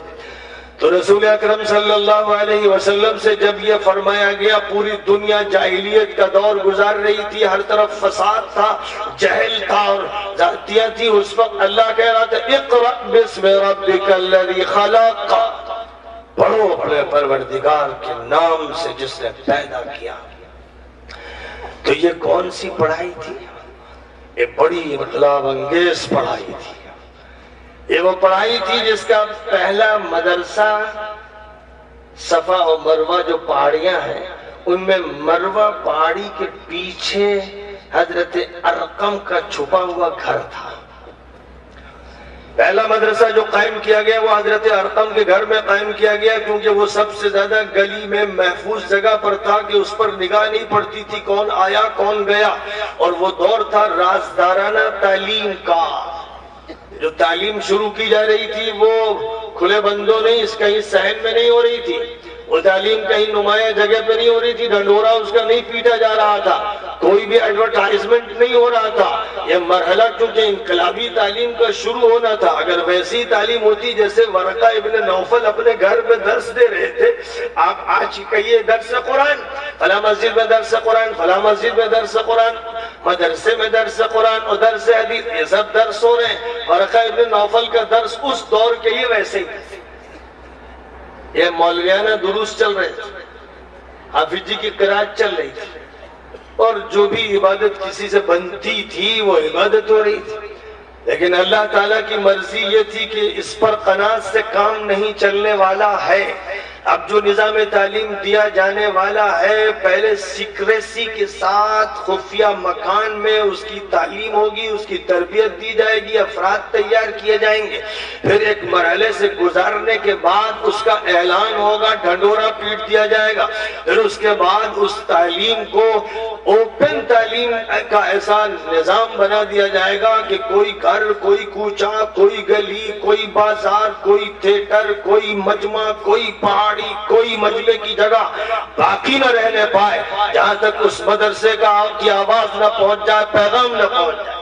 تو رسول اکرم صلی اللہ علیہ وسلم سے جب یہ فرمایا گیا، پوری دنیا جاہلیت کا دور گزار رہی تھی، ہر طرف فساد تھا، جہل تھا اور ذاتیہ تھی، اس وقت اللہ کہہ رہا تھا اقرأ باسم ربک الذی خلق، پڑھو اپنے پروردگار کے نام سے جس نے پیدا کیا۔ تو یہ کون سی پڑھائی تھی؟ یہ بڑی انقلاب انگیز پڑھائی تھی۔ یہ وہ پڑھائی تھی جس کا پہلا مدرسہ صفا و مروہ جو پہاڑیاں ہیں، ان میں مروہ پہاڑی کے پیچھے حضرت ارقم کا چھپا ہوا گھر تھا۔ پہلا مدرسہ جو قائم کیا گیا وہ حضرت ارقم کے گھر میں قائم کیا گیا، کیونکہ وہ سب سے زیادہ گلی میں محفوظ جگہ پر تھا کہ اس پر نگاہ نہیں پڑتی تھی کون آیا کون گیا، اور وہ دور تھا رازدارانہ تعلیم کا۔ جو تعلیم شروع کی جا رہی تھی وہ کھلے بندوں نہیں، اس کہیں صحن میں نہیں ہو رہی تھی، وہ تعلیم کہیں نمایاں جگہ پہ نہیں ہو رہی تھی، ڈنڈورا اس کا نہیں پیٹا جا رہا تھا، کوئی بھی ایڈورٹائزمنٹ نہیں ہو رہا تھا۔ یہ مرحلہ چونکہ انقلابی تعلیم کا شروع ہونا تھا، اگر ویسی تعلیم ہوتی جیسے ورقہ ابن نوفل اپنے گھر میں درس دے رہے تھے، آپ آج کہیے درس قرآن، فلاں مسجد میں درس قرآن، فلاں مسجد میں درس قرآن، مدرسے میں درس قرآن اور درس حدیث، یہ سب درس ہو رہے ہیں۔ ورقہ ابن نوفل کا درس اس دور کے لیے ویسے ہی تھے، یہ مولویانہ دروس چل رہے تھے، حافظ جی کی قرات چل رہی تھی، اور جو بھی عبادت کسی سے بنتی تھی وہ عبادت ہو رہی تھی۔ لیکن اللہ تعالیٰ کی مرضی یہ تھی کہ اس پر قناعت سے کام نہیں چلنے والا ہے۔ اب جو نظام تعلیم دیا جانے والا ہے، پہلے سیکریسی کے ساتھ خفیہ مکان میں اس کی تعلیم ہوگی، اس کی تربیت دی جائے گی، افراد تیار کیے جائیں گے، پھر ایک مرحلے سے گزارنے کے بعد اس کا اعلان ہوگا، ڈھنڈورا پیٹ دیا جائے گا، پھر اس کے بعد اس تعلیم کو اوپن تعلیم کا ایسا نظام بنا دیا جائے گا کہ کوئی گھر، کوئی کوچہ، کوئی گلی، کوئی بازار، کوئی تھیٹر، کوئی مجمع، کوئی پہاڑی، کوئی مجمع کی جگہ باقی نہ رہنے پائے جہاں تک اس مدرسے کی آواز نہ پہنچ جائے، پیغام نہ پہنچ جائے۔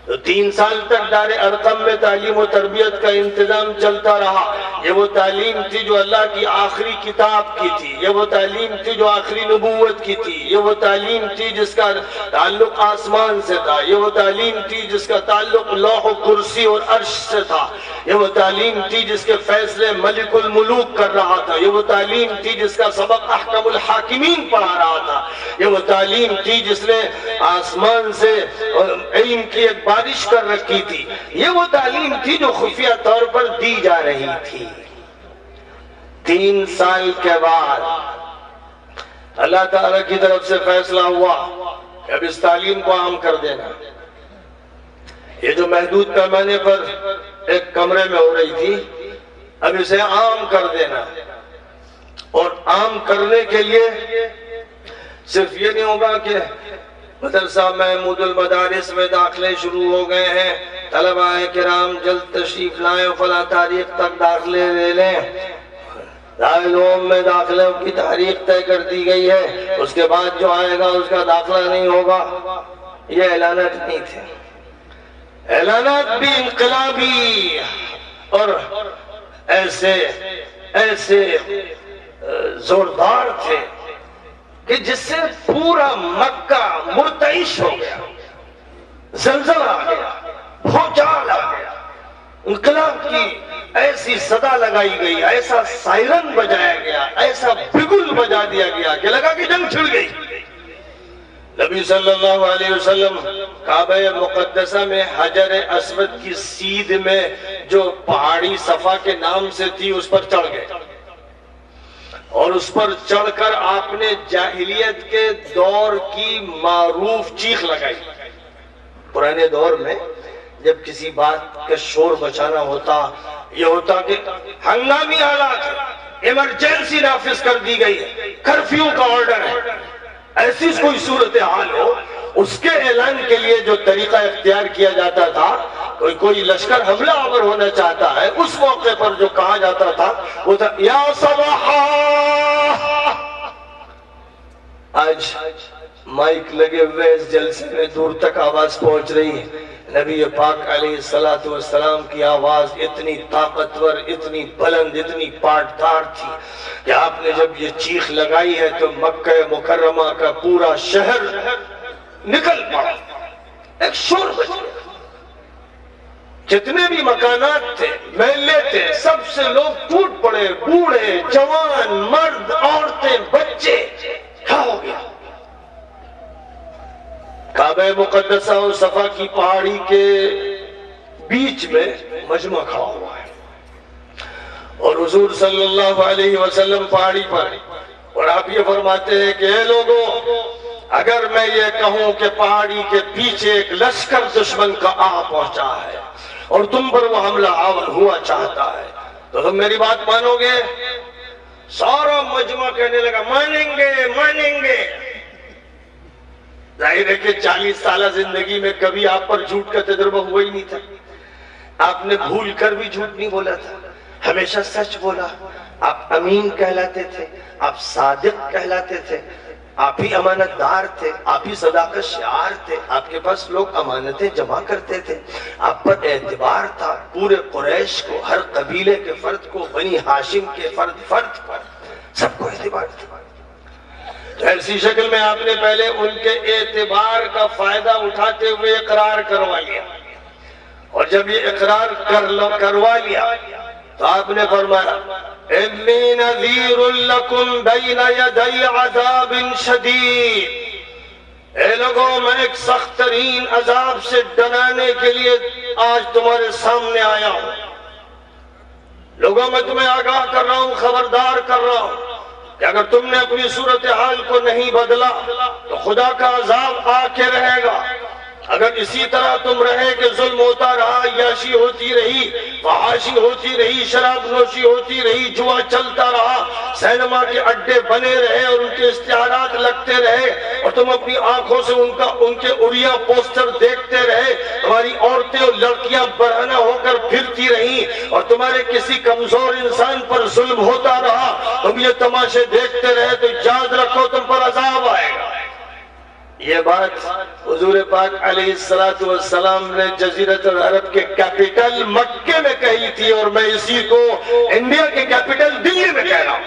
تو 3 سال تک دار ارقم میں تعلیم و تربیت کا انتظام چلتا رہا۔ یہ وہ تعلیم تھی جو اللہ کی آخری کتاب کی تھی، یہ وہ تعلیم تھی جو آخری نبوت کی تھی، یہ وہ تعلیم تھی جس کا تعلق آسمان سے تھا، یہ وہ تعلیم تھی جس کا تعلق لوح و کرسی اور عرش سے تھا، یہ وہ تعلیم تھی جس کے فیصلے ملک الملوک کر رہا تھا، یہ وہ تعلیم تھی جس کا سبق احکم الحاکمین پڑھا رہا تھا، یہ وہ تعلیم تھی جس نے آسمان سے علم کی ایک بارش کر رکھی تھی، یہ وہ تعلیم تھی جو خفیہ طور پر دی جا رہی تھی۔ 3 سال کے بعد اللہ تعالیٰ کی طرف سے فیصلہ ہوا کہ اب اس تعلیم کو عام کر دینا۔ یہ جو محدود پیمانے پر ایک کمرے میں ہو رہی تھی، اب اسے عام کر دینا، اور عام کرنے کے لیے صرف یہ نہیں ہوگا کہ مدرسہ محمود المدارس میں داخلے شروع ہو گئے ہیں، طلباء کرام جلد تشریف لائیں، فلاں تاریخ تک داخلے لے لیں، دارالعلوم میں داخلوں کی تاریخ طے کر دی گئی ہے، اس کے بعد جو آئے گا اس کا داخلہ نہیں ہوگا۔ یہ اعلانات نہیں تھے، اعلانات بھی انقلابی اور ایسے زوردار تھے کہ جس سے پورا مکہ مرتعش ہو گیا، زلزلہ آ گیا، بھوچال آ گیا، انقلاب کی ایسی صدا لگائی گئی، ایسا سائرن بجایا گیا، ایسا بگل بجا دیا گیا کہ لگا کہ جنگ چھڑ گئی۔ نبی صلی اللہ علیہ وسلم کعبہ مقدسہ میں حجر اسود کی سیدھ میں جو پہاڑی صفا کے نام سے تھی اس پر چڑھ گئے، اور اس پر چڑھ کر آپ نے جاہلیت کے دور کی معروف چیخ لگائی۔ پرانے دور میں جب کسی بات کا شور بچانا ہوتا، یہ ہوتا کہ ہنگامی حالات، ایمرجنسی نافذ کر دی گئی ہے، کرفیو کا آرڈر ہے، ایسی کوئی صورتحال ہو، اس کے اعلان کے لیے جو طریقہ اختیار کیا جاتا تھا، کوئی لشکر حملہ آور ہونا چاہتا ہے، اس موقع پر جو کہا جاتا تھا وہ تھا یا صباحا، آج مائک لگے ہوئے اس جلسے میں دور تک آواز پہنچ رہی ہے. نبی پاک علیہ السلام کی آواز اتنی طاقتور، اتنی بلند، اتنی پاٹدار تھی کہ آپ نے جب یہ چیخ لگائی ہے تو مکہ مکرمہ کا پورا شہر نکل پڑا، ایک شور بچ گیا. جتنے بھی مکانات تھے، محلے تھے، سب سے لوگ ٹوٹ پڑے، بوڑھے، جوان، مرد، عورتیں، بچے. کیا ہو گیا؟ کعبہ مقدسہ اور صفا کی پہاڑی کے بیچ میں مجمع کھڑا ہوا ہے اور حضور صلی اللہ علیہ وسلم پہاڑی پر، اور آپ یہ فرماتے ہیں کہ اے لوگوں، اگر میں یہ کہوں کہ پہاڑی کے پیچھے ایک لشکر دشمن کا آ پہنچا ہے اور تم پر وہ حملہ آور ہوا چاہتا ہے تو تم میری بات مانو گے؟ سارا مجمع کہنے لگا مانیں گے مانیں گے. ظاہر ہے کہ 40 سالہ زندگی میں کبھی آپ پر جھوٹ کا تجربہ ہوا ہی نہیں تھا. آپ نے بھول کر بھی جھوٹ نہیں بولا تھا، ہمیشہ سچ بولا. آپ امین کہلاتے تھے، آپ صادق کہلاتے تھے، آپ ہی امانت دار تھے، آپ ہی صداقت شعار تھے. آپ کے پاس لوگ امانتیں جمع کرتے تھے، آپ پر اعتبار تھا. پورے قریش کو، ہر قبیلے کے فرد کو، بنی ہاشم کے فرد پر سب کو اعتبار تھا. ایسی شکل میں آپ نے پہلے ان کے اعتبار کا فائدہ اٹھاتے ہوئے اقرار کروا لیا، اور جب یہ اقرار کروا لیا تو آپ نے فرمایا انی نذیر لکم بین یدی عذاب شدید. اے لوگوں، میں ایک سخت ترین عذاب سے ڈرانے کے لیے آج تمہارے سامنے آیا ہوں. لوگوں، میں تمہیں آگاہ کر رہا ہوں، خبردار کر رہا ہوں کہ اگر تم نے اپنی صورتحال کو نہیں بدلا تو خدا کا عذاب آ کے رہے گا. اگر اسی طرح تم رہے کہ ظلم ہوتا رہا، عیاشی ہوتی رہی، فحاشی ہوتی رہی، شراب نوشی ہوتی رہی، جوا چلتا رہا، سینما کے اڈے بنے رہے اور ان کے اشتہارات لگتے رہے اور تم اپنی آنکھوں سے ان کے اڑیا پوسٹر دیکھتے رہے، تمہاری عورتیں اور لڑکیاں برہنہ ہو کر پھرتی رہیں اور تمہارے کسی کمزور انسان پر ظلم ہوتا رہا، تم یہ تماشے دیکھتے رہے، تو یاد رکھو تم پر عذاب آئے گا. یہ بات حضور پاک علیہ السلام نے جزیرۃ العرب کے کیپٹل مکے میں کہی تھی، اور میں اسی کو انڈیا کے کیپٹل دلی میں کہہ رہا ہوں.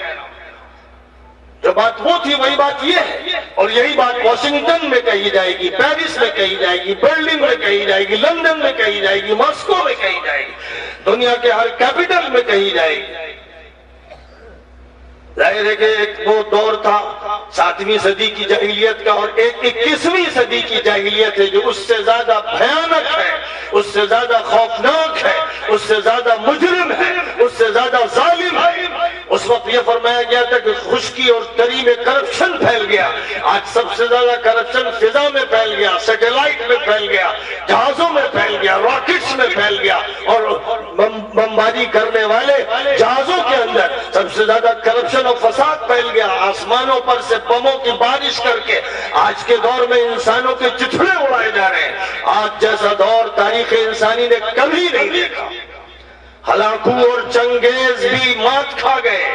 جو بات وہ تھی وہی بات یہ ہے، اور یہی بات واشنگٹن میں کہی جائے گی، پیرس میں کہی جائے گی، برلن میں کہی جائے گی، لندن میں کہی جائے گی، ماسکو میں کہی جائے گی، دنیا کے ہر کیپٹل میں کہی جائے گی. ظاہر ہے کہ ایک وہ دور تھا 7ویں صدی کی جاہلیت کا، اور ایک 21ویں صدی کی جاہلیت ہے جو اس سے زیادہ بھیانک ہے، اس سے زیادہ خوفناک ہے، اس سے زیادہ مجرم ہے، اس سے زیادہ ظالم ہے. اس وقت یہ فرمایا گیا تھا کہ خشکی اور تری میں کرپشن پھیل گیا. آج سب سے زیادہ کرپشن فضا میں پھیل گیا، سیٹلائٹ میں پھیل گیا، جہازوں میں پھیل گیا، راکٹس میں پھیل گیا، اور بمباری کرنے والے جہازوں کے اندر سب سے زیادہ کرپشن اور فساد پھیل گیا. آسمانوں پر سے بموں کی بارش کر کے آج کے دور میں انسانوں کے چتھڑے اڑائے جا رہے ہیں. آج جیسا دور تاریخ انسانی نے کبھی نہیں دیکھا. ہلاکو اور چنگیز بھی مات کھا گئے.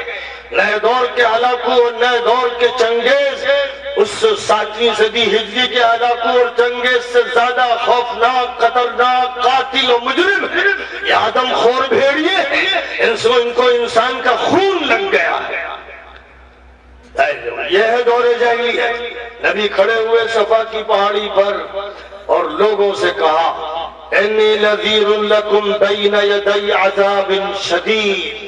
نئے دور کے ہلاکو اور نئے دور کے چنگیز اس 7ویں صدی ہجری کے ہلاکو اور چنگیز سے زیادہ خوفناک، خطرناک، قاتل و مجرم ہے. یہ آدم خور بھیڑیے ہیں، ان کو انسان کا خون لگ گیا ہے. یہ ہے دور جاہلیت. نبی کھڑے ہوئے صفا کی پہاڑی پر اور لوگوں سے کہا انی نذیر لکم بین یدی عذاب شدید.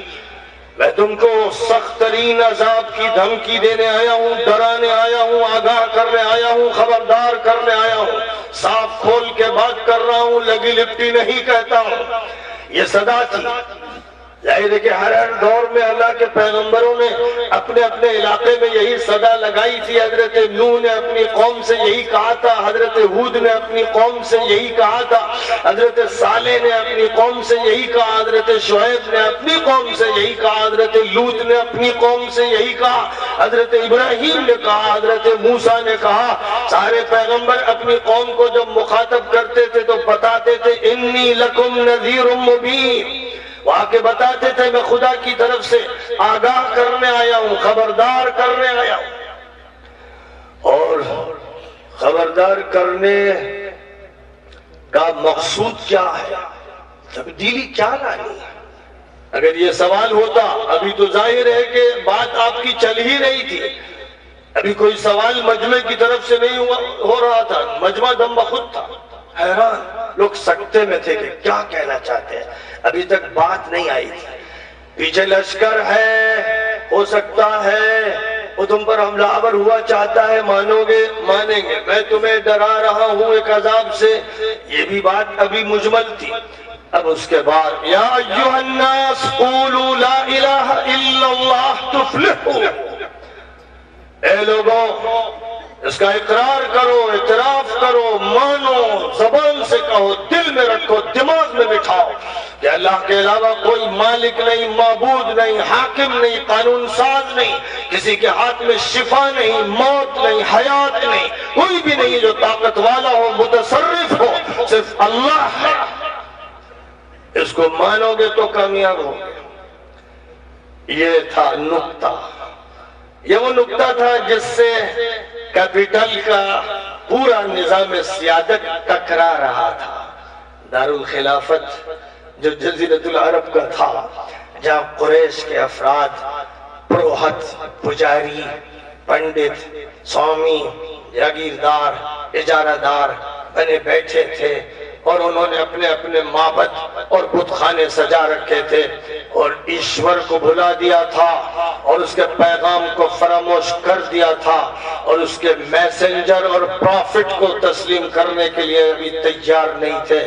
میں تم کو سخت ترین عذاب کی دھمکی دینے آیا ہوں، ڈرانے آیا ہوں، آگاہ کرنے آیا ہوں، خبردار کرنے آیا ہوں. صاف کھول کے بات کر رہا ہوں، لگی لپٹی نہیں کہتا ہوں. یہ صدا تھی. ظاہر ہے کہ ہر دور میں اللہ کے پیغمبروں نے اپنے اپنے علاقے میں یہی صدا لگائی تھی. حضرت نوح نے اپنی قوم سے یہی کہا تھا، حضرت ہود نے اپنی قوم سے یہی کہا تھا، حضرت صالح نے اپنی قوم سے یہی کہا، حضرت شعیب نے اپنی قوم سے یہی کہا، حضرت لوط نے اپنی قوم سے یہی کہا، حضرت ابراہیم نے کہا، حضرت موسیٰ نے کہا. سارے پیغمبر اپنی قوم کو جب مخاطب کرتے تھے تو بتاتے تھے انی لکم نذیر مبین. وہ آ کے بتاتے تھے میں خدا کی طرف سے آگاہ کرنے آیا ہوں، خبردار کرنے آیا ہوں. اور خبردار کرنے کا مقصود کیا ہے، تبدیلی کیا لانی ہے؟ اگر یہ سوال ہوتا، ابھی تو ظاہر ہے کہ بات آپ کی چل ہی نہیں تھی، ابھی کوئی سوال مجمع کی طرف سے نہیں ہو رہا تھا، مجمع دم بخود تھا، حیران لوگ سکتے میں تھے کہ کیا کہنا چاہتے ہیں، ابھی تک بات نہیں آئی تھی۔ پیچھے لشکر ہے، ہو سکتا ہے وہ تم پر حملہ آور ہوا چاہتا ہے، مانو گے؟ مانیں گے۔ میں تمہیں ڈرا رہا ہوں ایک عذاب سے، یہ بھی بات ابھی مجمل تھی۔ اب اس کے بعد یا ایھا الناس قولوا لا الہ الا اللہ تفلحوا، اے لوگوں اس کا اقرار کرو، اعتراف کرو، مانو، زبان سے کہو، دل میں رکھو، دماغ میں بٹھاؤ کہ اللہ کے علاوہ کوئی مالک نہیں، معبود نہیں، حاکم نہیں، قانون ساز نہیں، کسی کے ہاتھ میں شفا نہیں، موت نہیں، حیات نہیں، کوئی بھی نہیں جو طاقت والا ہو، متصرف ہو، صرف اللہ ہے۔ اس کو مانو گے تو کامیاب ہو گے۔ یہ تھا نقطہ، یہ وہ نقطہ تھا جس سے کیپٹل کا پورا نظام سیادت ٹکرا رہا تھا۔ دارالخلافت جو جزیرۃ العرب کا تھا، جہاں قریش کے افراد، پروہت، پجاری، پنڈت، سوامی، جاگیردار، اجارہ دار بنے بیٹھے تھے، اور انہوں نے اپنے اپنے معبد اور بت خانے سجا رکھے تھے، اور ایشور کو بھلا دیا تھا، اور اس کے پیغام کو فراموش کر دیا تھا، اور اس کے میسنجر اور پروفٹ کو تسلیم کرنے کے لیے ابھی تیار نہیں تھے،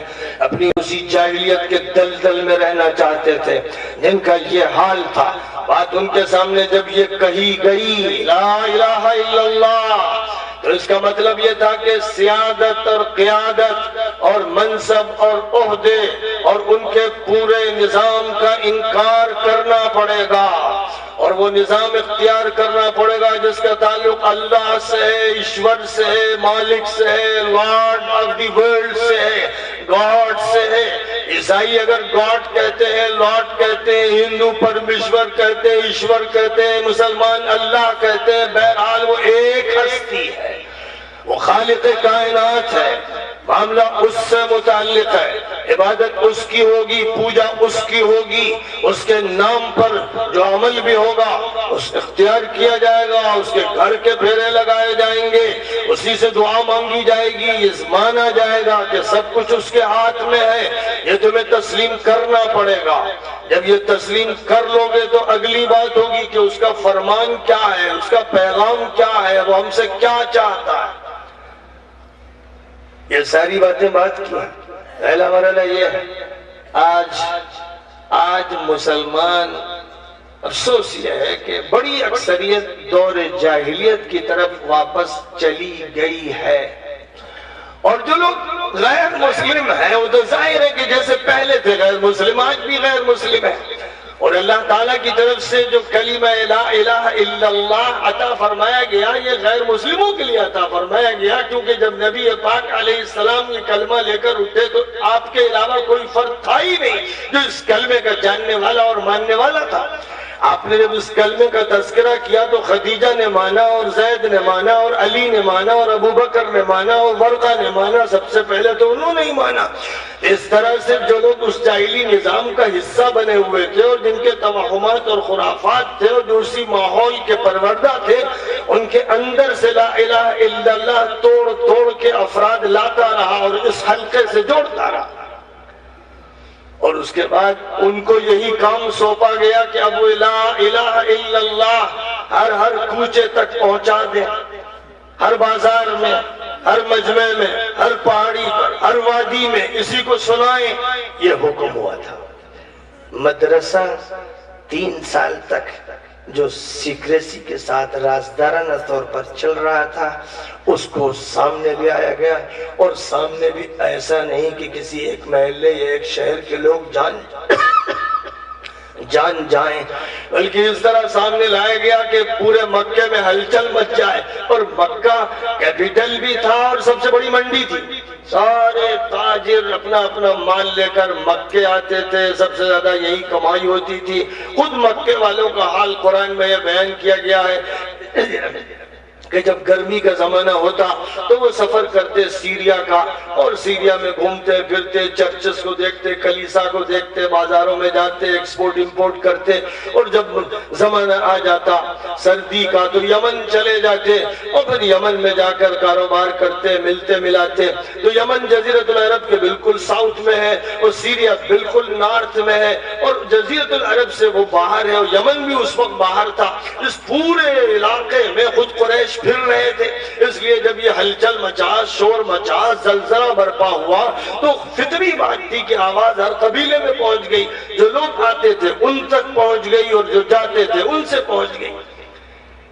اپنی اسی جاہلیت کے دلدل میں رہنا چاہتے تھے، جن کا یہ حال تھا۔ بات ان کے سامنے جب یہ کہی گئی لا الہ الا اللہ، تو اس کا مطلب یہ تھا کہ سیادت اور قیادت اور منصب اور عہدے اور ان کے پورے نظام کا انکار کرنا پڑے گا، اور وہ نظام اختیار کرنا پڑے گا جس کا تعلق اللہ سے ہے، ایشور سے ہے، مالک سے ہے، لارڈ آف دی ورلڈ سے ہے، گاڈ سے ہے۔ عیسائی اگر گاڈ کہتے ہیں، لارڈ کہتے ہیں، ہندو پرمیشور کہتے ہیں، ایشور کہتے ہیں، مسلمان اللہ کہتے ہیں، بہرحال وہ ایک ہستی ہے، وہ خالق کائنات ہے، معاملہ اس سے متعلق ہے، عبادت اس کی ہوگی، پوجا اس کی ہوگی، اس کے نام پر جو عمل بھی ہوگا اس اختیار کیا جائے گا، اس کے گھر کے پھیرے لگائے جائیں گے، اسی سے دعا مانگی جائے گی، یہ مانا جائے گا کہ سب کچھ اس کے ہاتھ میں ہے، یہ تمہیں تسلیم کرنا پڑے گا۔ جب یہ تسلیم کر لو گے تو اگلی بات ہوگی کہ اس کا فرمان کیا ہے، اس کا پیغام کیا ہے، وہ ہم سے کیا چاہتا ہے۔ یہ ساری باتیں بات کی۔ پہلا مرحلہ یہ ہے، آج مسلمان، افسوس یہ ہے کہ بڑی اکثریت دور جاہلیت کی طرف واپس چلی گئی ہے، اور جو لوگ غیر مسلم ہیں وہ تو ظاہر ہے کہ جیسے پہلے تھے غیر مسلم، آج بھی غیر مسلم ہے، اور اللہ تعالیٰ کی طرف سے جو کلمہ لا الہ الا اللہ عطا فرمایا گیا، یہ غیر مسلموں کے لیے عطا فرمایا گیا، کیونکہ جب نبی پاک علیہ السلام یہ کلمہ لے کر اٹھے تو آپ کے علاوہ کوئی فرد تھا ہی نہیں جو اس کلمے کا جاننے والا اور ماننے والا تھا۔ آپ نے جب اس کلمے کا تذکرہ کیا تو خدیجہ نے مانا، اور زید نے مانا، اور علی نے مانا، اور ابو بکر نے مانا، اور ورقہ نے مانا، سب سے پہلے تو انہوں نے ہی مانا۔ اس طرح سے جو لوگ اس جاہلی نظام کا حصہ بنے ہوئے تھے اور جن کے توہمات اور خرافات تھے اور جو اسی ماحول کے پروردہ تھے، ان کے اندر سے لا الہ الا اللہ توڑ توڑ کے افراد لاتا رہا اور اس حلقے سے جوڑتا رہا، اور اس کے بعد ان کو یہی کام سونپا گیا کہ اب وہ لا الہ الا اللہ ہر کوچے تک پہنچا دیں، ہر بازار میں، ہر مجمع میں، ہر پہاڑی پر، ہر وادی میں اسی کو سنائیں۔ یہ حکم ہوا تھا۔ مدرسہ 3 سال تک جو سیکریسی کے ساتھ رازدارانہ طور پر چل رہا تھا، اس کو سامنے بھی آیا گیا، اور سامنے بھی ایسا نہیں کہ کسی ایک محلے یا ایک شہر کے لوگ جان جائیں، بلکہ اس طرح سامنے لایا گیا کہ پورے مکے میں ہلچل مچ جائے، اور مکہ کیپٹل بھی تھا اور سب سے بڑی منڈی تھی، سارے تاجر اپنا اپنا مال لے کر مکے آتے تھے، سب سے زیادہ یہی کمائی ہوتی تھی۔ خود مکے والوں کا حال قرآن میں یہ بیان کیا گیا ہے کہ جب گرمی کا زمانہ ہوتا تو وہ سفر کرتے سیریا کا، اور سیریا میں گھومتے پھرتے، چرچز کو دیکھتے، کلیسا کو دیکھتے، بازاروں میں جاتے، ایکسپورٹ امپورٹ کرتے، اور جب زمانہ آ جاتا سردی کا تو یمن چلے جاتے، اور پھر یمن میں جا کر کاروبار کرتے، ملتے ملاتے۔ تو یمن جزیرۃ العرب کے بالکل ساؤتھ میں ہے، اور سیریا بالکل نارتھ میں ہے، اور جزیرۃ العرب سے وہ باہر ہے، اور یمن بھی اس وقت باہر تھا۔ اس پورے علاقے میں خود قریش پھر رہے تھے، اس لیے جب یہ ہلچل مچا، شور مچا، زلزلہ برپا ہوا تو فطری بات تھی کہ آواز ہر قبیلے میں پہنچ گئی، جو لوگ آتے تھے ان تک پہنچ گئی، اور جو جاتے تھے ان سے پہنچ گئی۔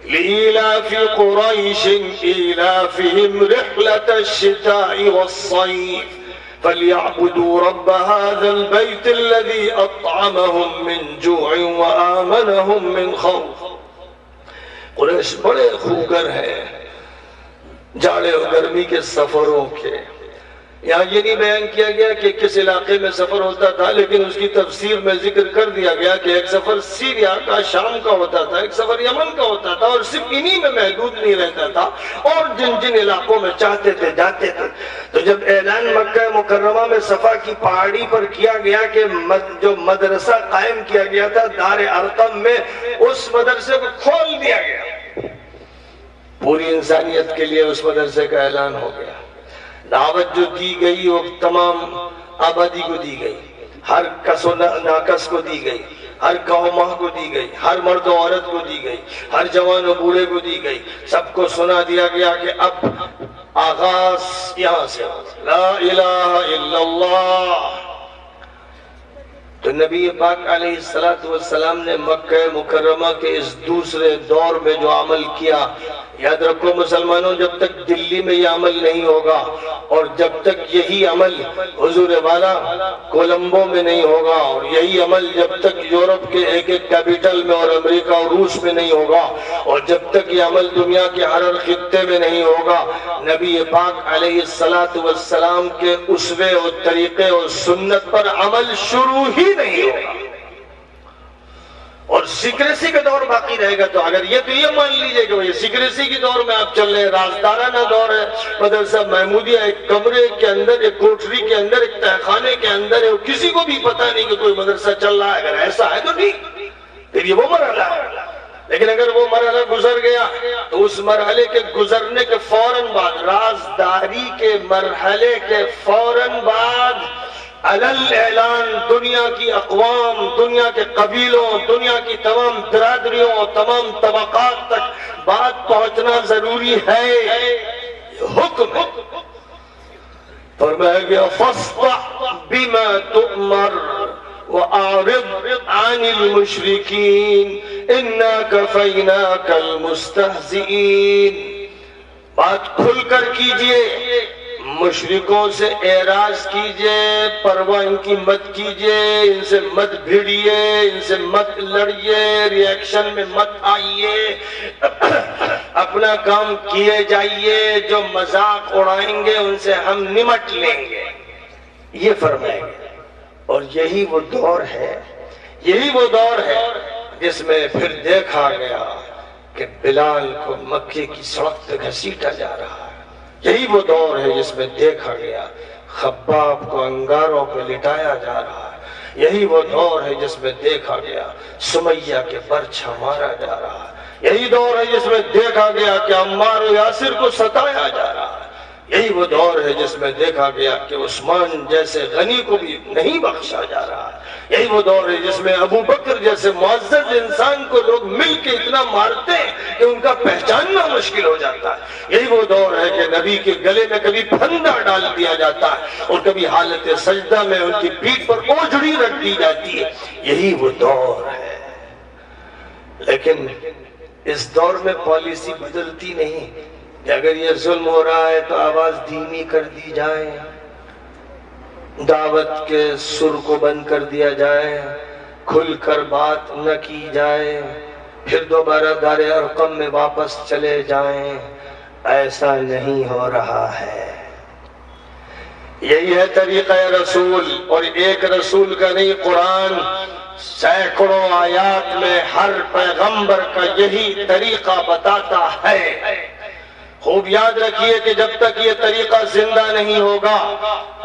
لإيلاف قريش إيلافهم رحلة الشتاء والصيف فليعبدوا رب هذا البيت الذي أطعمهم من جوع وآمنهم من خوف۔ قریش بڑے خوگر ہیں جاڑے اور گرمی کے سفروں کے۔ یہاں یہ نہیں بیان کیا گیا کہ کس علاقے میں سفر ہوتا تھا، لیکن اس کی تفسیر میں ذکر کر دیا گیا کہ ایک سفر سیریا کا، شام کا ہوتا تھا، ایک سفر یمن کا ہوتا تھا، اور صرف انہی میں محدود نہیں رہتا تھا، اور جن جن علاقوں میں چاہتے تھے جاتے تھے۔ تو جب اعلان مکہ مکرمہ میں صفا کی پہاڑی پر کیا گیا کہ جو مدرسہ قائم کیا گیا تھا دار ارقم میں، اس مدرسے کو کھول دیا گیا، پوری انسانیت کے لیے اس مدرسے کا اعلان ہو گیا۔ دعوت جو دی گئی وہ تمام آبادی کو دی گئی، ہر کس و ناکس کو دی گئی، ہر گاؤں ماہ کو دی گئی، ہر مرد و عورت کو دی گئی، ہر جوان و بوڑھے کو دی گئی۔ سب کو سنا دیا گیا کہ اب آغاز یہاں سے، لا الہ الا اللہ۔ تو نبی پاک علیہ السلام نے مکہ مکرمہ کے اس دوسرے دور میں جو عمل کیا، یاد رکھو مسلمانوں، جب تک دلی میں یہ عمل نہیں ہوگا، اور جب تک یہی عمل حضور والا کولمبو میں نہیں ہوگا، اور یہی عمل جب تک یورپ کے ایک ایک کیپٹل میں اور امریکہ اور روس میں نہیں ہوگا، اور جب تک یہ عمل دنیا کے ہر خطے میں نہیں ہوگا، نبی پاک علیہ السلام کے اسوے اور طریقے اور سنت پر عمل شروع ہی نہیں ہوگا، اور سیکریسی کا دور باقی رہے گا۔ تو اگر یہ تو یہ مان لیجئے کہ یہ سیکریسی کی دور میں آپ چل رہے ہیں، رازدارانہ دور ہے، مدرسہ محمودیہ ایک کمرے کے اندر، ایک کوٹری کے اندر، ایک تہخانے کے اندر ہے، اور کسی کو بھی پتہ نہیں کہ کوئی مدرسہ چل رہا ہے، اگر ایسا ہے تو ٹھیک، پھر یہ وہ مرحلہ ہے۔ لیکن اگر وہ مرحلہ گزر گیا تو اس مرحلے کے گزرنے کے فوراً بعد، رازداری کے مرحلے کے فوراً بعد علل اعلان دنیا کی اقوام، دنیا کے قبیلوں، دنیا کی تمام برادریوں، تمام طبقات تک بات پہنچنا ضروری ہے، حکم ہے۔ فرمایا گیا فاصدع بما تؤمر وأعرض عن المشركين إنا كفيناك المستهزئين۔ بات کھل کر کیجئے، مشرکوں سے اعراض کیجئے، پرواہ ان کی مت کیجئے، ان سے مت بھیڑیے، ان سے مت لڑیے، ری ایکشن میں مت آئیے، اپنا کام کیے جائیے، جو مذاق اڑائیں گے ان سے ہم نمٹ لیں گے، یہ فرمائیں گے۔ اور یہی وہ دور ہے، یہی وہ دور ہے جس میں پھر دیکھا گیا کہ بلال کو مکے کی سڑک پہ گھسیٹا جا رہا ہے، یہی وہ دور ہے جس میں دیکھا گیا خباب کو انگاروں پہ لٹایا جا رہا ہے، یہی وہ دور ہے جس میں دیکھا گیا سمیہ کے برچھا مارا جا رہا ہے، یہی دور ہے جس میں دیکھا گیا کہ عمار و یاسر کو ستایا جا رہا ہے، یہی وہ دور ہے جس میں دیکھا گیا کہ عثمان جیسے غنی کو بھی نہیں بخشا جا رہا ہے، یہی وہ دور ہے جس میں ابو بکر جیسے معزز انسان کو لوگ مل کے اتنا مارتے ہیں کہ ان کا پہچاننا مشکل ہو جاتا ہے، یہی وہ دور ہے کہ نبی کے گلے میں کبھی پھندا ڈال دیا جاتا ہے اور کبھی حالت سجدہ میں ان کی پیٹھ پر اوجھڑی رکھ دی جاتی ہے، یہی وہ دور ہے۔ لیکن اس دور میں پالیسی بدلتی نہیں کہ اگر یہ ظلم ہو رہا ہے تو آواز دھیمی کر دی جائے، دعوت کے سر کو بند کر دیا جائے، کھل کر بات نہ کی جائے، پھر دوبارہ دار ارقم میں واپس چلے جائیں، ایسا نہیں ہو رہا ہے۔ یہی ہے طریقہ رسول، اور ایک رسول کا نہیں، قرآن سینکڑوں آیات میں ہر پیغمبر کا یہی طریقہ بتاتا ہے خوب یاد رکھیے کہ جب تک یہ طریقہ زندہ نہیں ہوگا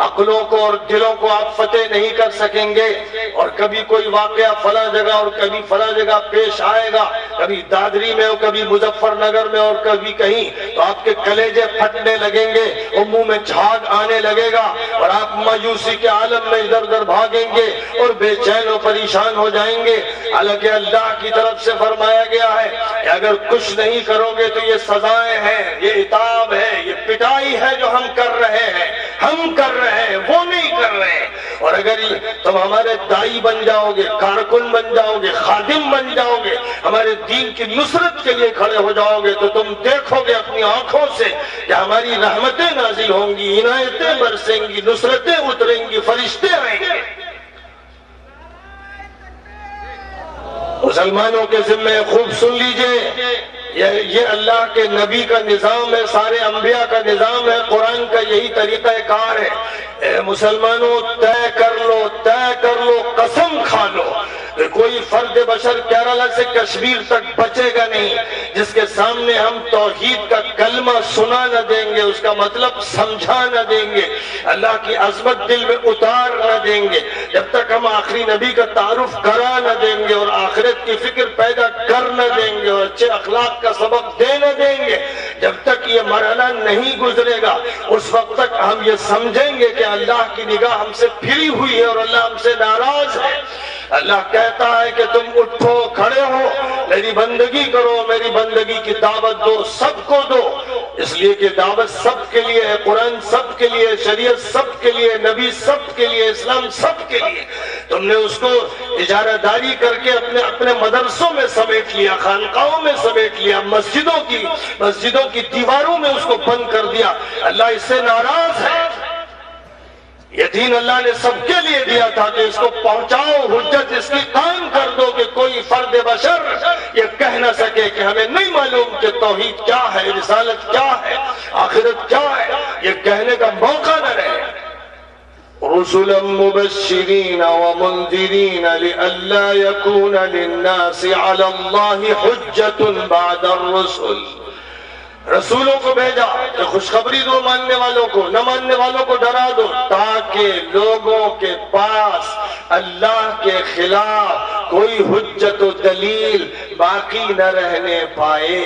عقلوں کو اور دلوں کو آپ فتح نہیں کر سکیں گے، اور کبھی کوئی واقعہ فلاں جگہ اور کبھی فلاں جگہ پیش آئے گا، کبھی دادری میں اور کبھی مظفر نگر میں اور کبھی کہیں، تو آپ کے کلیجے پھٹنے لگیں گے اور منہ میں جھاگ آنے لگے گا اور آپ مایوسی کے عالم میں ادھر ادھر بھاگیں گے اور بے چین و پریشان ہو جائیں گے۔ حالانکہ اللہ کی طرف سے فرمایا گیا ہے کہ اگر کچھ نہیں کرو گے تو یہ سزائیں ہیں، یہ عتاب ہے، یہ پٹائی ہے جو ہم کر رہے ہیں، وہ نہیں کر رہے ہیں۔ اور اگر تم ہمارے دائی بن جاؤ گے، کارکن بن جاؤ گے، خادم بن جاؤ گے، ہمارے دین کی نصرت کے لیے کھڑے ہو جاؤ گے، تو تم دیکھو گے اپنی آنکھوں سے کہ ہماری رحمتیں نازل ہوں گی، عنایتیں برسیں گی، نصرتیں اتریں گی، فرشتے آئیں گے۔ مسلمانوں کے ذمہ خوب سن لیجئے، یہ اللہ کے نبی کا نظام ہے، سارے انبیاء کا نظام ہے، قرآن کا یہی طریقہ کار ہے۔ اے مسلمانوں، طے کر لو، قسم کھا لو کہ کوئی فرد بشر کیرالہ سے کشمیر تک بچے گا نہیں جس کے سامنے ہم توحید کا کلمہ سنا نہ دیں گے، اس کا مطلب سمجھا نہ دیں گے، اللہ کی عظمت دل میں اتار نہ دیں گے، جب تک ہم آخری نبی کا تعارف کرا نہ دیں گے اور آخرت کی فکر پیدا کر نہ دیں گے اور اچھے اخلاق کا سبق دے نہ دیں گے، جب تک یہ مرحلہ نہیں گزرے گا اس وقت تک ہم یہ سمجھیں گے کہ اللہ کی نگاہ ہم سے پھری ہوئی ہے اور اللہ ہم سے ناراض ہے۔ اللہ کہتا ہے کہ تم اٹھو، کھڑے ہو، میری بندگی کرو، میری بندگی کی دعوت دو، سب کو دو، اس لیے کہ دعوت سب کے لیے ہے، قرآن سب کے لیے، شریعت سب کے لیے، نبی سب کے لیے، اسلام سب کے لیے۔ تم نے اس کو اجارہ داری کر کے اپنے مدرسوں میں سمیٹ لیا، خانقاہوں میں سمیٹ لیا، مسجدوں کی دیواروں میں اس کو بند کر دیا۔ اللہ اس سے ناراض ہے۔ یہ دین اللہ نے سب کے لیے دیا تھا کہ اس کو پہنچاؤ، حجت اس کی قائم کر دو کہ کوئی فرد بشر یہ کہہ نہ سکے کہ ہمیں نہیں معلوم کہ توحید کیا ہے، رسالت کیا ہے، آخرت کیا ہے، یہ کہنے کا موقع نہ رہے۔ رسلا مبشرین ومنذرین لئلا یکون للناس علی اللہ حجت بعد الرسل، رسولوں کو بھیجا کہ خوشخبری دو ماننے والوں کو، نہ ماننے والوں کو ڈرا دو، تاکہ لوگوں کے پاس اللہ کے خلاف کوئی حجت و دلیل باقی نہ رہنے پائے،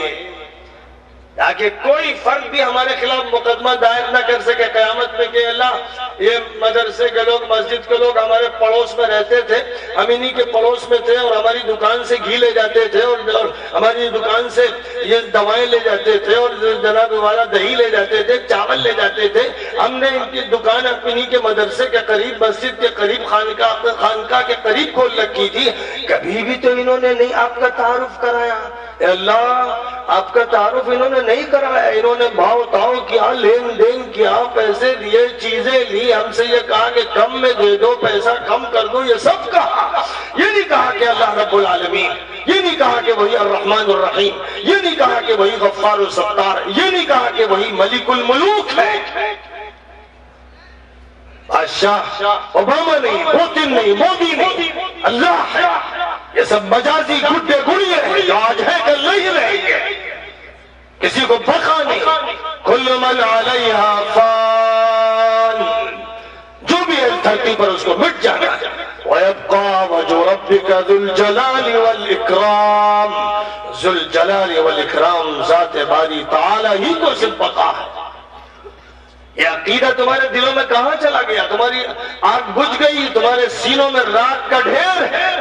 تاکہ کوئی فرد بھی ہمارے خلاف مقدمہ دائر نہ کر سکے قیامت میں کہ اللہ یہ مدرسے کے لوگ، مسجد کے لوگ ہمارے پڑوس میں رہتے تھے، ہم انہی کے پڑوس میں تھے اور ہماری دکان سے گھی لے جاتے تھے اور ہماری دکان سے یہ دوائیں لے جاتے تھے اور جناب والا دہی لے جاتے تھے، چاول لے جاتے تھے، ہم نے ان کی دکان انہی کے مدرسے کے قریب، مسجد کے قریب، خانقاہ کے قریب کھول رکھی تھی، کبھی بھی تو انہوں نے نہیں آپ کا تعارف کرایا۔ اے اللہ، آپ کا تعارف انہوں نے نہیں کرایا، انہوں نے بھاؤ تاؤ کیا، لین دین کیا، پیسے دیے، چیزیں لی، ہم سے یہ کہا کہ کم میں دے دو، پیسہ کم کر دو، یہ سب کہا۔ یہ نہیں کہا کہ اللہ رب العالمین، یہ نہیں کہا کہ وہی الرحمن الرحیم، یہ نہیں کہا کہ وہی غفار و ستار، یہ نہیں کہا کہ وہی ملک الملوک ہے۔ بادشاہ اوباما نہیں، پوتن نہیں، مودی نہیں، اللہ ہے۔ یہ سب مجازی گڈے گڑیے ہیں جو آج ہے کہ نہیں رہیں گے، کسی کو بقا نہیں۔ کل من علیہا فان، جو بھی ہے دھرتی پر اس کو مٹ جانا ہے۔ وَيَبْقَى وَجْهُ رَبِّكَ ذُو الْجَلَالِ وَالْإِكْرَامِ، ذو الجلال والاکرام ذات باری تعالی ہی کو صرف بقا ہے۔ یہ عقیدہ تمہارے دلوں میں کہاں چلا گیا؟ تمہاری آگ بجھ گئی، تمہارے سینوں میں راکھ کا ڈھیر ہے،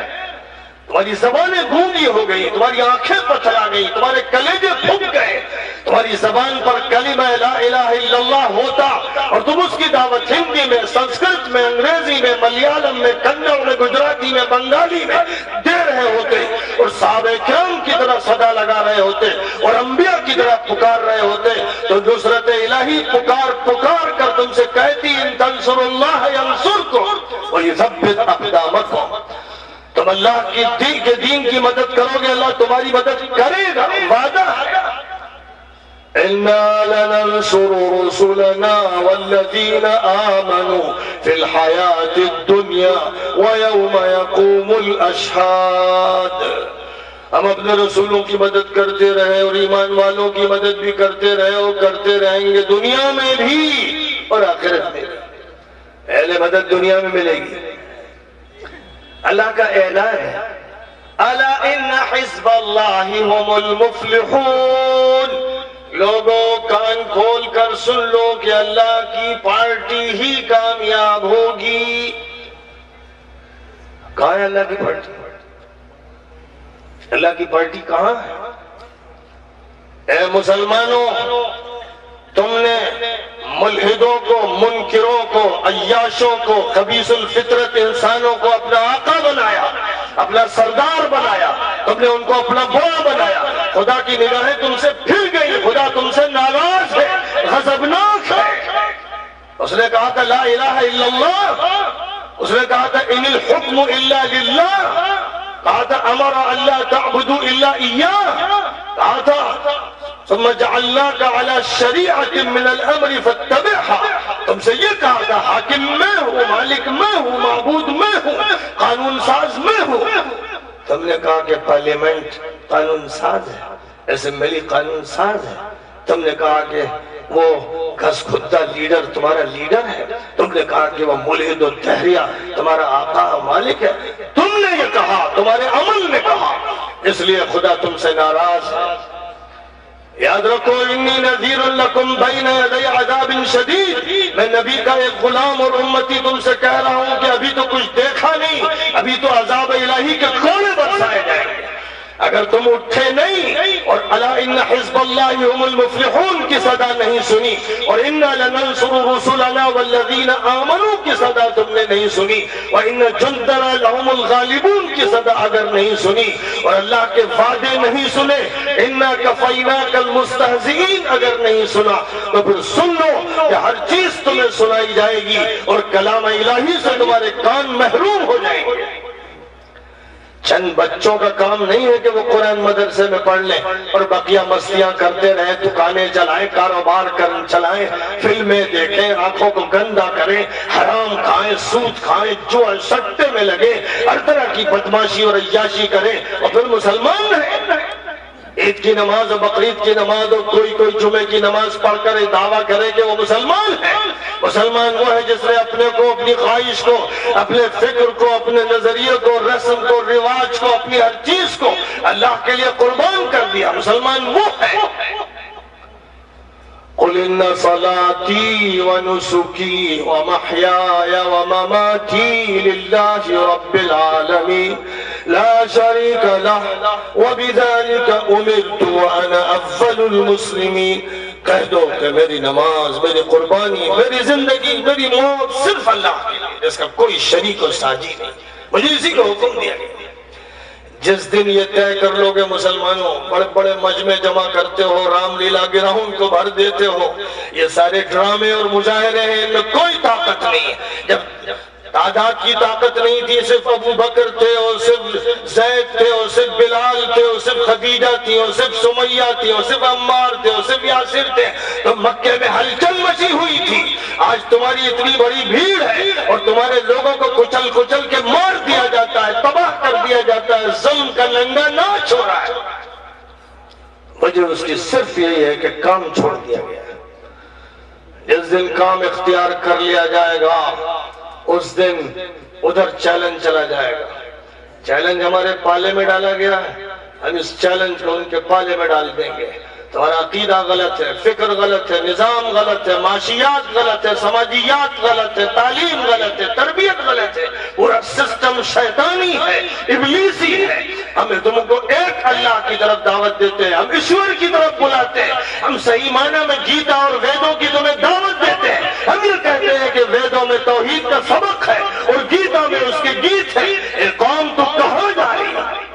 تمہاری زبانیں گونگی ہو گئی، تمہاری آنکھیں پتھرا گئی، تمہارے کلیجے پھک گئے، تمہاری زبان پر کلمہ لا الہ الا اللہ ہوتا اور تم اس کی دعوت ہندی میں، سنسکرت میں، انگریزی میں، ملیالم میں، کنڑ میں، گجراتی میں، بنگالی میں دے رہے ہوتے اور صحابہ کرام کی طرح صدا لگا رہے ہوتے اور انبیاء کی طرح پکار رہے ہوتے، تو نصرت الہی پکار کر تم سے کہتی ان تنصروا اللہ ینصرکم ویثبت اقدامکم، تم اللہ کے دین کی مدد کرو گے، اللہ تمہاری مدد کرے گا، وعدہ ہے۔ اِنَّا لَنَنْصُرُ رُسُلَنَا وَالَّذِينَ آمَنُوا فِي الْحَيَاةِ الدُّنْيَا وَيَوْمَ يَقُومُ الْأَشْهَادُ، ہم اپنے رسولوں کی مدد کرتے رہے اور ایمان والوں کی مدد بھی کرتے رہے اور کرتے رہیں گے، دنیا میں بھی اور آخرت میں بھی۔ اہل مدد دنیا میں ملے گی۔ اللہ کا اعلان ہے، الا ان حزب اللہ هم المفلحون۔ لوگوں کان کھول کر سن لو کہ اللہ کی پارٹی ہی کامیاب ہوگی۔ کہاں ہے اللہ کی پارٹی؟ اللہ کی پارٹی کہاں ہے؟ اے مسلمانوں، تم نے ملحدوں کو، منکروں کو، عیاشوں کو، خبیث الفطرت انسانوں کو اپنا آقا بنایا، اپنا سردار بنایا، تم نے ان کو اپنا بڑا بنایا۔ خدا کی نگاہیں تم سے پھر گئی، خدا تم سے ناراض ہے، غضبناک ہے۔ اس نے کہا تھا لا الہ الا اللہ، اس نے کہا تھا ان الحکم الا للہ، کہا تھا امر اللہ تعبدوا الا ایاہ، کہا تھا ثم جعلناک علی شریعۃ من الامر فاتبعها، تم سے یہ کہا تھا حاکم میں ہوں، مالک میں ہوں، معبود میں ہوں، قانون ساز میں ہوں۔ تم نے کہا کہ پارلیمنٹ قانون ساز ہے، اسمبلی قانون ساز ہے۔ تم نے کہا کہ وہ گھس خودہ لیڈر تمہارا لیڈر ہے۔ تم نے کہا کہ وہ ملحد و دہریہ تمہارا آقا و مالک ہے۔ تم نے یہ کہا، تمہارے عمل نے کہا، اس لیے خدا تم سے ناراض ہے۔ یاد رکھو انی نذیر لکم بین یدی عذاب شدید، میں نبی کا ایک غلام اور امتی تم سے کہہ رہا ہوں کہ ابھی تو کچھ دیکھا نہیں، ابھی تو عذاب الہی کے کوڑے برسائے جائیں گے اگر تم اٹھے نہیں اور الا ان حزب اللہ هم المفلحون کی صدا نہیں سنی، اور انا لننصر رسلنا والذین آمنوا کی صدا تم نے نہیں سنی، وان جندنا لهم الغالبون کی صدا اگر نہیں سنی، اور اللہ کے وعدے نہیں سنے، انا کفیناک المستہزئین اگر نہیں سنا، تو پھر سن لو کہ ہر چیز تمہیں سنائی جائے گی اور کلام الہی سے تمہارے کان محروم ہو جائیں گے۔ چند بچوں کا کام نہیں ہے کہ وہ قرآن مدرسے میں پڑھ لیں اور بقیہ مستیاں کرتے رہیں، دکانیں چلائیں، کاروبار چلائیں، فلمیں دیکھیں، آنکھوں کو گندا کریں، حرام کھائیں، سود کھائیں، جوا سٹے میں لگے، ہر طرح کی بدماشی اور عیاشی کریں اور پھر مسلمان رہیں۔ عید کی نماز اور بقرعید کی نماز اور کوئی جمعے کی نماز پڑھ کر دعویٰ کرے کہ وہ مسلمان ہے۔ مسلمان وہ ہے جس نے اپنے کو، اپنی خواہش کو، اپنے فکر کو، اپنے نظریے کو، رسم کو، رواج کو، اپنی ہر چیز کو اللہ کے لیے قربان کر دیا۔ مسلمان وہ ہے۔ قل ان صلاتي ونسكي ومحياي ومماتي لله رب العالمين لا شريك له وبذلك امرت وانا افضل المسلمين۔ کہہ دو کہ میری نماز، میری قربانی، میری زندگی، میری موت صرف اللہ کے لیے، اس کا کوئی شریک و ساجی نہیں، مجھے اسی کو حکم دیا گیا۔ جس دن یہ طے کر لو گے مسلمانوں، بڑے بڑے مجمع جمع کرتے ہو، رام لیلا گراؤنڈ کو بھر دیتے ہو، یہ سارے ڈرامے اور مظاہرے ہیں، ان میں کوئی طاقت نہیں ہے۔ جب تعداد کی طاقت نہیں تھی، صرف ابو بکر تھے اور صرف زید تھے اور صرف بلال تھے اور صرف خدیجہ تھی اور صرف سمیہ تھی اور صرف عمار تھے اور صرف یاسر تھے، تو مکے میں ہلچل مچی ہوئی تھی۔ آج تمہاری اتنی بڑی بھیڑ ہے اور تمہارے لوگوں کو کچل کچل کے مار دیا جاتا ہے، تباہ کر دیا جاتا ہے، ظلم کا لنگا ناچ ہو رہا ہے۔ وجہ اس کی صرف یہی ہے کہ کام چھوڑ دیا گیا ہے۔ جس دن کام اختیار کر لیا جائے گا، اس دن ادھر چیلنج چلا جائے گا۔ چیلنج ہمارے پالے میں ڈالا گیا ہے، ہم اس چیلنج کو ان کے پالے میں ڈال دیں گے۔ تمہارا عقیدہ غلط ہے، فکر غلط ہے، نظام غلط ہے، معاشیات غلط ہے، سماجیات غلط ہے، تعلیم غلط ہے، تربیت غلط ہے، پورا سسٹم شیطانی ہے، ابلیسی ہے۔ ہم تم کو ایک اللہ کی طرف دعوت دیتے ہیں، ہم ایشور کی طرف بلاتے ہیں، ہم صحیح معنی میں گیتا اور ویدوں کی تمہیں دعوت دیتے ہیں۔ ہم یہ کہتے ہیں کہ ویدوں میں توحید کا سبق ہے اور گیتا میں اس کے گیت ہے۔ اے قوم تو کہاں جا رہی ہے؟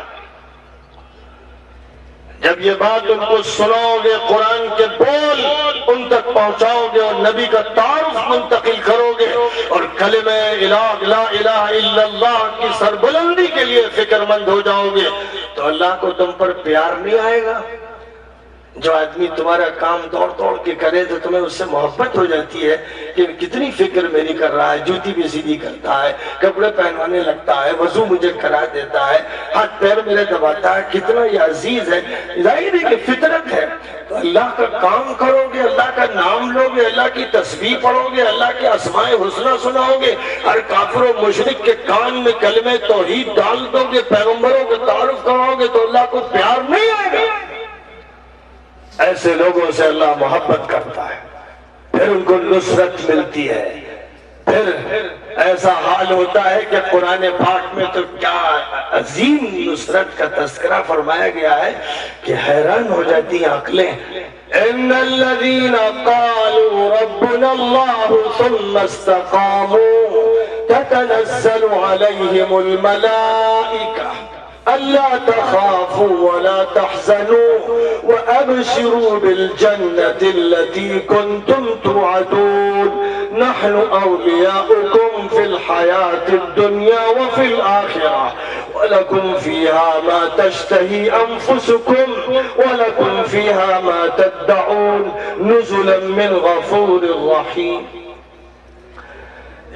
جب یہ بات ان کو سناؤ گے، قرآن کے بول ان تک پہنچاؤ گے اور نبی کا تعارف منتقل کرو گے اور کلمہ لا الہ الا اللہ کی سربلندی کے لیے فکر مند ہو جاؤ گے، تو اللہ کو تم پر پیار نہیں آئے گا؟ جو آدمی تمہارا کام دوڑ دوڑ کے کرے تو تمہیں اس سے محبت ہو جاتی ہے کہ کتنی فکر میری کر رہا ہے، جوتی بھی سیدھی کرتا ہے، کپڑے پہنوانے لگتا ہے، وضو مجھے کرا دیتا ہے، ہاتھ پیر میرے دباتا ہے، کتنا یہ عزیز ہے۔ ظاہر ہے کہ فطرت ہے۔ تو اللہ کا کام کرو گے، اللہ کا نام لو گے، اللہ کی تسبیح پڑھو گے، اللہ کے اسماء حسنہ سناؤ گے، ہر کافر و مشرک کے کان میں کلمہ توحید ڈال دو گے، پیغمبروں کو تعارف کراؤ گے، تو اللہ کو پیار نہیں آئے گا۔ ایسے لوگوں سے اللہ محبت کرتا ہے، پھر ان کو نصرت ملتی ہے، پھر ایسا حال ہوتا ہے کہ قرآن پاک میں تو کیا عظیم نصرت کا تذکرہ فرمایا گیا ہے کہ حیران ہو جاتی ہیں عقلیں۔ ان الذین قالوا ربنا اللہ ثم استقاموا تتنزل علیہم الملائکہ ألا تخافوا ولا تحزنوا وأبشروا بالجنة التي كنتم توعدون نحن أولياؤكم في الحياة الدنيا وفي الآخرة ولكم فيها ما تشتهي أنفسكم ولكم فيها ما تدعون نزلا من غفور رحيم۔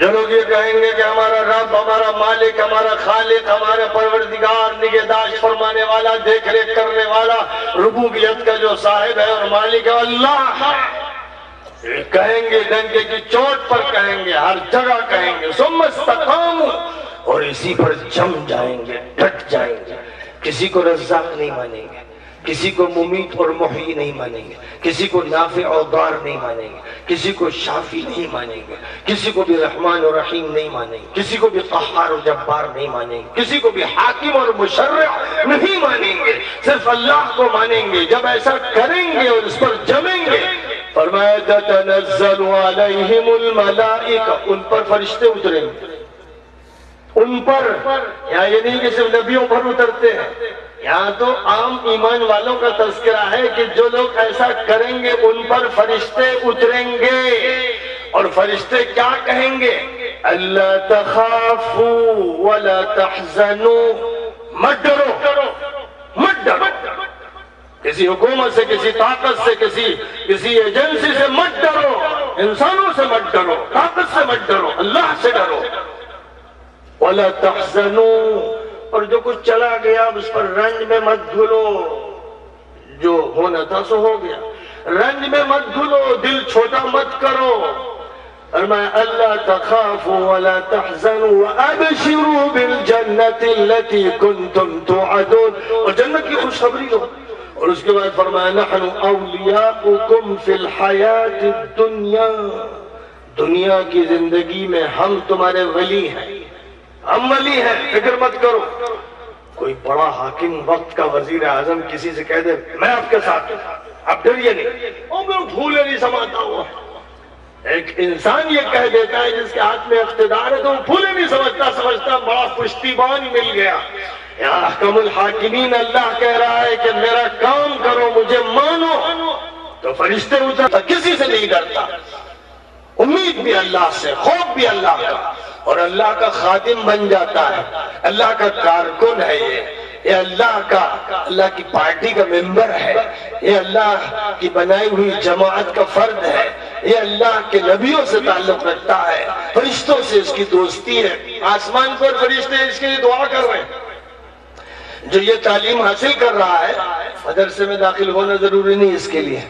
جو لوگ یہ کہیں گے کہ ہمارا رب، ہمارا مالک، ہمارا خالق، ہمارا پروردگار، نگہداشت فرمانے والا، دیکھ ریکھ کرنے والا، ربوبیت کا جو صاحب ہے اور مالک ہے اللہ ہے، کہیں گے ڈنکے کی چوٹ پر کہیں گے، ہر جگہ کہیں گے ثم استقاموا، اور اسی پر جم جائیں گے، ڈٹ جائیں گے، کسی کو رزاق نہیں مانیں گے، کسی کو ممیت اور محیی نہیں مانیں گے، کسی کو نافع اور ضار نہیں مانیں گے، کسی کو شافی نہیں مانیں گے، کسی کو بھی رحمان اور رحیم نہیں مانیں گے، کسی کو بھی قہار اور جبار نہیں مانیں گے، کسی کو بھی حاکم اور مشرع نہیں مانیں گے، صرف اللہ کو مانیں گے۔ جب ایسا کریں گے اور اس پر جمیں گے، فرمایا تتنزل علیہم الملائکہ، ان پر فرشتے اتریں گے، ان پر، یہاں یہ نہیں کہ صرف نبیوں پر اترتے ہیں، یہاں تو عام ایمان والوں کا تذکرہ ہے کہ جو لوگ ایسا کریں گے ان پر فرشتے اتریں گے، اور فرشتے کیا کہیں گے؟ اللہ تخافوا ولا تحزنوا، مت ڈرو، مت ڈرو، کسی حکومت سے، کسی طاقت سے، کسی ایجنسی سے مت ڈرو، انسانوں سے مت ڈرو، طاقت سے مت ڈرو، اللہ سے ڈرو۔ ولا تحزنوا، اور جو کچھ چلا گیا اس پر رنج میں مت گھلو، جو ہونا تھا سو ہو گیا، رنج میں مت گھلو، دل چھوٹا مت کرو۔ فرمایا اللہ تخافوا ولا تحزنوا وابشروا بالجنة التي كنتم توعدون، اور جنت کی خوشخبری لو۔ اور اس کے بعد فرمایا نحن اولیاؤکم فی الحیات الدنیا، دنیا کی زندگی میں ہم تمہارے ولی ہیں، ہم ولی ہیں، فکر مت کرو۔ کوئی بڑا حاکم، وقت کا وزیر اعظم کسی سے کہہ دے میں آپ کے ساتھ ہوں، آپ ڈریے نہیں، اور میں پھولے نہیں سماتا ہوا۔ ایک انسان یہ کہہ دیتا ہے جس کے ہاتھ میں اقتدار ہے تو وہ پھولے نہیں سمجھتا بڑا پشتیبان مل گیا۔ یہاں احکم الحاکمین اللہ کہہ رہا ہے کہ میرا کام کرو، مجھے مانو، تو فرشتے اترتا، کسی سے نہیں ڈرتا، امید بھی اللہ سے، خوف بھی اللہ کا، اور اللہ کا خادم بن جاتا ہے، اللہ کا کارکن ہے، یہ اللہ کی پارٹی کا ممبر ہے، یہ اللہ کی بنائی ہوئی جماعت کا فرد ہے، یہ اللہ کے نبیوں سے تعلق رکھتا ہے، فرشتوں سے اس کی دوستی ہے۔ آسمان پر فرشتے اس کے لیے دعا کر رہے ہیں۔ جو یہ تعلیم حاصل کر رہا ہے، مدرسے میں داخل ہونا ضروری نہیں اس کے لیے،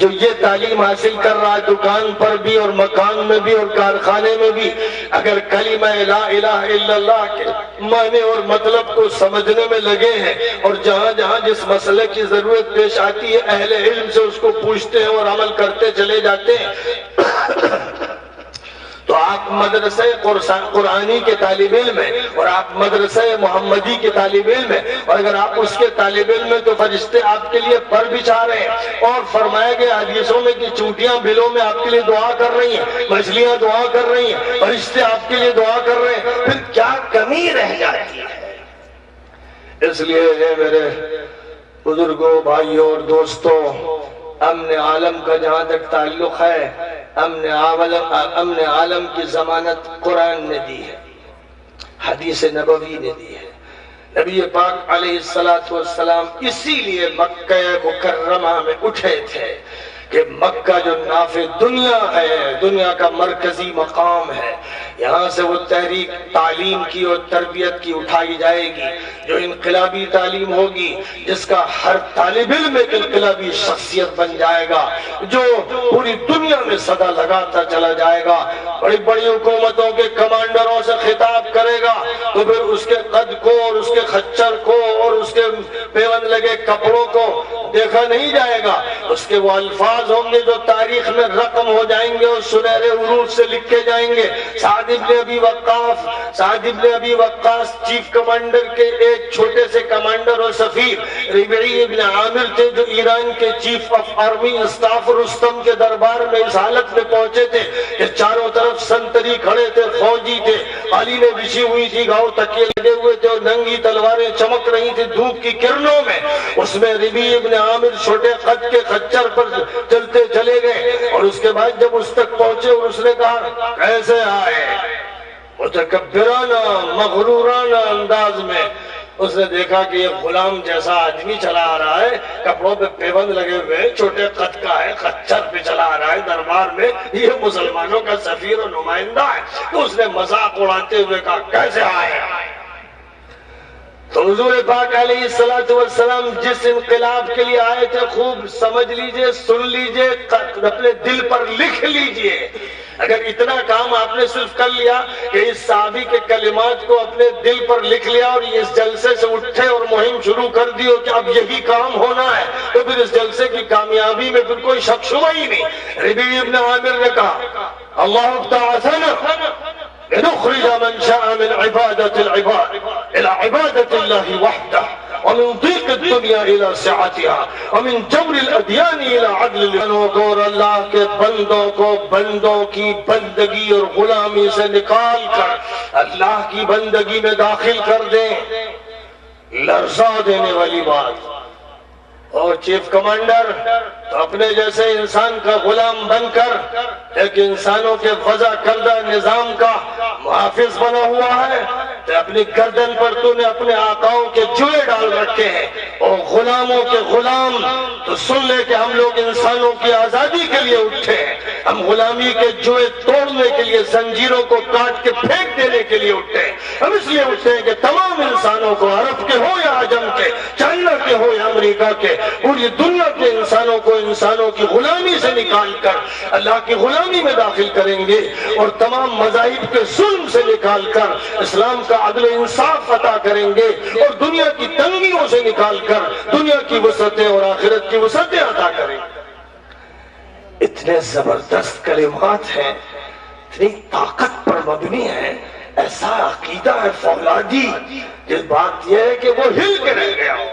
جو یہ تعلیم حاصل کر رہا ہے دکان پر بھی اور مکان میں بھی اور کارخانے میں بھی، اگر کلمہ لا الہ الا اللہ کے معنی اور مطلب کو سمجھنے میں لگے ہیں، اور جہاں جہاں جس مسئلے کی ضرورت پیش آتی ہے اہل علم سے اس کو پوچھتے ہیں اور عمل کرتے چلے جاتے ہیں، تو آپ مدرسہ قرآنی کے طالب علم ہیں، اور آپ مدرسہ محمدی کے طالب علم ہیں، اور اگر آپ اس کے طالب علم ہیں تو فرشتے آپ کے لیے پر بچھا رہے ہیں، اور فرمایا گیا حدیثوں میں کہ چونٹیاں بلوں میں آپ کے لیے دعا کر رہی ہیں، مچھلیاں دعا کر رہی ہیں، فرشتے آپ کے لیے دعا کر رہے ہیں، پھر کیا کمی رہ جاتی ہے؟ اس لیے میرے بزرگوں، بھائیوں اور دوستوں، امن عالم کا جہاں تک تعلق ہے، امن عالم کی ضمانت قرآن نے دی ہے، حدیث نبوی نے دی ہے۔ نبی پاک علیہ السلام اسی لیے مکہ مکرمہ میں اٹھے تھے کہ مکہ جو نافذ دنیا ہے، دنیا کا مرکزی مقام ہے، یہاں سے وہ تحریک تعلیم کی اور تربیت کی اٹھائی جائے گی، جو انقلابی تعلیم ہوگی، جس کا ہر طالب علم ایک انقلابی شخصیت بن جائے گا، جو پوری دنیا میں صدا لگاتا چلا جائے گا، بڑی بڑی حکومتوں کے کمانڈروں سے خطاب کرے گا تو پھر اس کے قد کو اور اس کے خچر کو اور اس کے پیوند لگے کپڑوں کو دیکھا نہیں جائے گا، اس کے وہ الفاظ ہوں گے جو تاریخ میں رقم ہو جائیں گے اور سنہرے حروف سے لکھے جائیں گے۔ سعد ابن ابی وقاص چیف کمانڈر کے ایک چھوٹے سے کمانڈر اور سفیر ربعی ابن عامر تھے، جو ایران کے chief of army staff Rustam کے دربار میں اس حالت میں پہنچے تھے کہ چاروں طرف سنتری کھڑے تھے، فوجی تھے، قالینیں بچھی ہوئی تھی، گاؤں تکیے لگے ہوئے تھے اور ننگی تلواریں چمک رہی تھی دھوپ کی کرنوں میں۔ اس میں ربعی ابن عامر چھوٹے قد کے خچر پر چلتے چلے گئے اور اس کے بعد جب اس تک پہنچے اور اس نے کہا کیسے آئے، متکبرانہ مغرورانہ انداز میں اس نے دیکھا کہ یہ غلام جیسا آدمی چلا آ رہا ہے، کپڑوں پہ پیبند لگے ہوئے، چھوٹے قد کا ہے، خچر پہ چلا آ رہا ہے دربار میں، یہ مسلمانوں کا سفیر اور نمائندہ ہے۔ تو اس نے مذاق اڑاتے ہوئے کہا کیسے آئے۔ تو حضور پاک علیہ السلام جس انقلاب کے لیے آئے تھے خوب سمجھ لیجئے، سن لیجئے، اپنے دل پر لکھ لیجئے۔ اگر اتنا کام آپ نے صرف کر لیا کہ اس صحابی کے کلمات کو اپنے دل پر لکھ لیا اور اس جلسے سے اٹھے اور مہم شروع کر دی کہ اب یہی کام ہونا ہے، تو پھر اس جلسے کی کامیابی میں پھر کوئی شک شبہ ہی نہیں۔ ربیع ابن عامر نے کہا اللہ ابتعثنا لنخرج من شاء من عبادة العباد إلى عبادة الله وحده ومن ضيق الدنيا إلى سعتها ومن جور الأديان إلى عدل الأنوك، اور اللہ کے بندوں کو بندوں کی بندگی اور غلامی سے نکال کر اللہ کی بندگی میں داخل کر دیں۔ لرزا دینے والی بات۔ اور چیف کمانڈر تو اپنے جیسے انسان کا غلام بن کر ایک انسانوں کے وضع کردہ نظام کا محافظ بنا ہوا ہے، تو اپنی گردن پر تو نے اپنے آقاؤں کے جوئے ڈال رکھے ہیں، اور غلاموں کے غلام تو سن لے کہ ہم لوگ انسانوں کی آزادی کے لیے اٹھے ہیں، ہم غلامی کے جوئے توڑنے کے لیے، زنجیروں کو کاٹ کے پھینک دینے کے لیے اٹھے ہیں۔ ہم اس لیے اٹھے ہیں کہ تمام انسانوں کو، عرب کے ہو یا عجم کے، چائنا کے ہو یا امریکہ کے، پوری دنیا کے انسانوں کو انسانوں کی غلامی سے نکال کر اللہ کی غلامی میں داخل کریں گے، اور تمام مذاہب کے ظلم سے نکال کر اسلام کا عدل و انصاف عطا کریں گے، اور دنیا کی تنگیوں سے نکال کر دنیا کی وسعتیں اور آخرت کی وسعتیں عطا کریں گے۔ اتنے زبردست کلمات ہیں، اتنی طاقت پر مبنی ہیں، ایسا عقیدہ ہے فولادی، جس بات یہ ہے کہ وہ ہل کے رہ گیا ہو،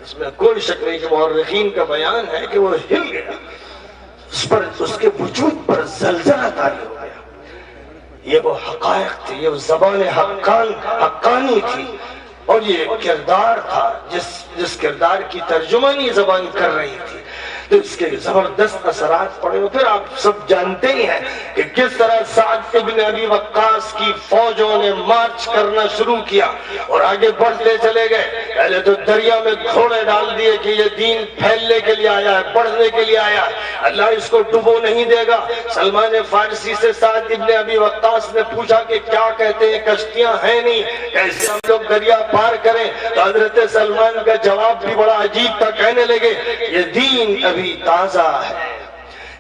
اس میں کوئی شک نہیں کہ مورخین کا بیان ہے کہ وہ ہل گیا، اس کے وجود پر زلزلہ طاری ہو گیا۔ یہ وہ حقائق تھی، یہ وہ زبان حقانی تھی، اور یہ کردار تھا جس کردار کی ترجمانی زبان کر رہی تھی، تو اس کے زبردست اثرات پڑے۔ پھر آپ سب جانتے ہی ہیں کہ کس طرح سعد ابن ابی وقاص کی فوجوں نے مارچ کرنا شروع کیا اور آگے بڑھتے چلے گئے۔ پہلے تو دریا میں گھوڑے ڈال دیے کہ یہ دین پھیلنے کے لیے آیا ہے، بڑھنے کے لیے آیا ہے، اللہ اس کو ڈبو نہیں دے گا۔ سلمان فارسی سے سعد ابن ابی وقاص نے پوچھا کہ کیا کہتے ہیں، کشتیاں ہیں نہیں، کیسے ہم لوگ دریا پار کریں؟ تو حضرت سلمان کا جواب بھی بڑا عجیب تھا، کہنے لگے یہ دین ابھی تازہ ہے،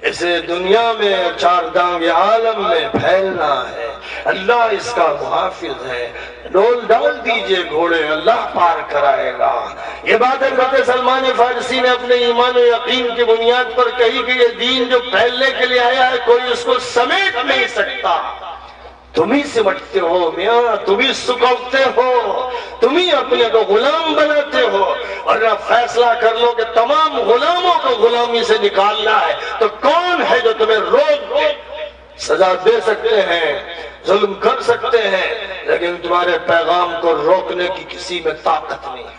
اسے دنیا میں چار دانگ عالم میں پھیلنا ہے، اللہ اس کا محافظ ہے، ڈول ڈال دیجئے گھوڑے، اللہ پار کرائے گا۔ یہ بات حضرت سلمان فارسی نے اپنے ایمان و یقین کی بنیاد پر کہی کہ یہ دین جو پھیلنے کے لیے آیا ہے کوئی اس کو سمیٹ نہیں سکتا، تم ہی سمٹتے ہو میاں، تم ہی سکڑتے ہو، تم ہی اپنے کو غلام بناتے ہو، اور اب فیصلہ کر لو کہ تمام غلاموں کو غلامی سے نکالنا ہے تو کون ہے جو تمہیں روک سزا دے سکتے ہیں، ظلم کر سکتے ہیں، لیکن تمہارے پیغام کو روکنے کی کسی میں طاقت نہیں۔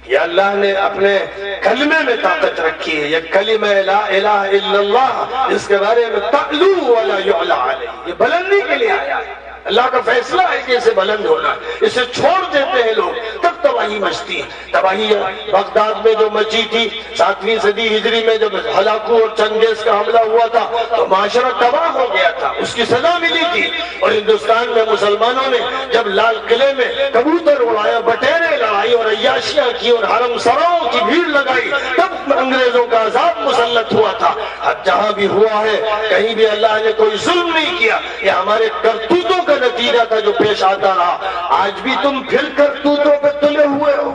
یہ اللہ نے اپنے کلمے میں طاقت رکھی ہے، یہ کلمہ لا الہ الا اللہ، اس کے بارے میں تعلو ولا یعلی علیہ، یہ بلندی کے لیے آیا ہے۔ اللہ کا فیصلہ ہے کہ اسے بلند ہونا ہے، اسے چھوڑ دیتے ہیں لوگ، تب تباہی مچتی ہے۔ تباہی بغداد میں جو مچی تھی 7ویں صدی ہجری میں، جب ہلاکو اور چنگیز کا حملہ ہوا تھا تو معاشرہ تباہ ہو گیا تھا، اس کی سزا ملی تھی۔ اور ہندوستان میں مسلمانوں نے جب لال قلعے میں کبوتر اڑایا، بٹیرے لڑائی اور عیاشیاں کی اور حرم سراؤں کی بھیڑ لگائی، تب انگریزوں کا عذاب مسلط ہوا تھا۔ اب جہاں بھی ہوا ہے کہیں بھی اللہ نے کوئی ظلم نہیں کیا، یہ ہمارے کرتوتوں کا نتیجہ تھا جو پیش آتا رہا۔ آج بھی تم پھر کرتوتوں پہ تلے ہوئے ہو،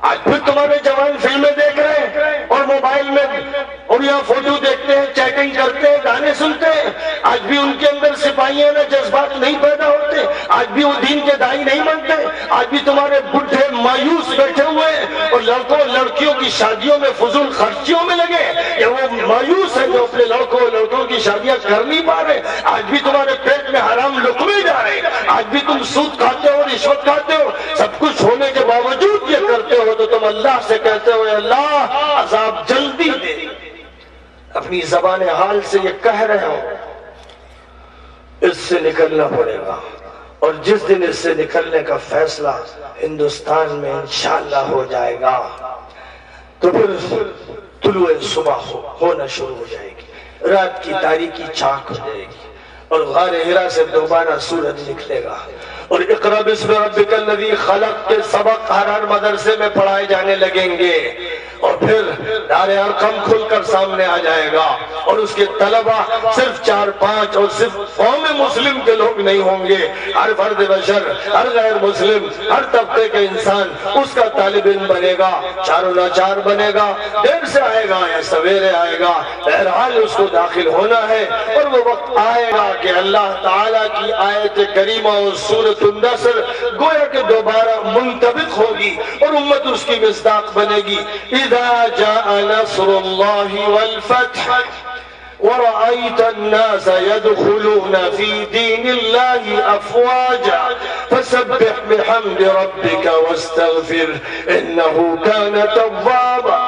آج پھر تمہارے جوان فلمیں دیکھ رہے ہیں اور موبائل میں اور یہاں فوٹو دیکھتے ہیں، چیٹنگ کرتے ہیں، گانے سنتے ہیں۔ آج بھی ان کے اندر سپاہیانہ جذبات نہیں پیدا ہوتے، آج بھی وہ دین کے داعی نہیں بنتے، آج بھی تمہارے بڈھے مایوس بیٹھے ہوئے ہیں اور لڑکوں اور لڑکیوں کی شادیوں میں فضول خرچیوں میں لگے، یا وہ مایوس ہیں جو اپنے لڑکوں اور لڑکوں کی شادیاں کر نہیں پا رہے۔ آج بھی تمہارے پیٹ میں حرام لقمے جا رہے ہیں، آج بھی تم سود کھاتے ہو، رشوت کھاتے ہو، سب کچھ ہونے کے باوجود یہ کرتے ہو تو تم اللہ سے کہتے ہو اللہ عذاب جلدی دے۔ اپنی زبان حال سے یہ کہہ رہے ہو، اس سے نکلنا پڑے گا، اور جس دن اس سے نکلنے کا فیصلہ ہندوستان میں انشاءاللہ ہو جائے گا تو پھر طلوع صبح ہونا شروع ہو جائے گی، رات کی تاریکی چاک ہو جائے گی اور غار ہرا سے دوبارہ سورج نکلے گا، اور اقرا بسم ربک الذی خلق کے سبق ہر ہر مدرسے میں پڑھائے جانے لگیں گے، اور پھر دار ارقم کھل کر سامنے آ جائے گا، اور اس کے طلبہ صرف 4-5 اور صرف قوم مسلم کے لوگ نہیں ہوں گے، ہر فرد بشر، ہر غیر مسلم، ہر طبقے کے انسان اس کا طالب علم بنے گا، چاروں لاچار بنے گا، دیر سے آئے گا یا سویرے آئے گا، بہرحال اس کو داخل ہونا ہے۔ اور وہ وقت آئے گا کہ اللہ تعالیٰ کی آیت کریمہ اور سورۃ النصر گویا کہ دوبارہ منطبق ہوگی اور امت اس کی مصداق بنے گی۔ اذا جاء نصر الله والفتح ورأيت الناس يدخلون في دين الله أفواجا فسبح بحمد ربك واستغفر إنه كان توابا۔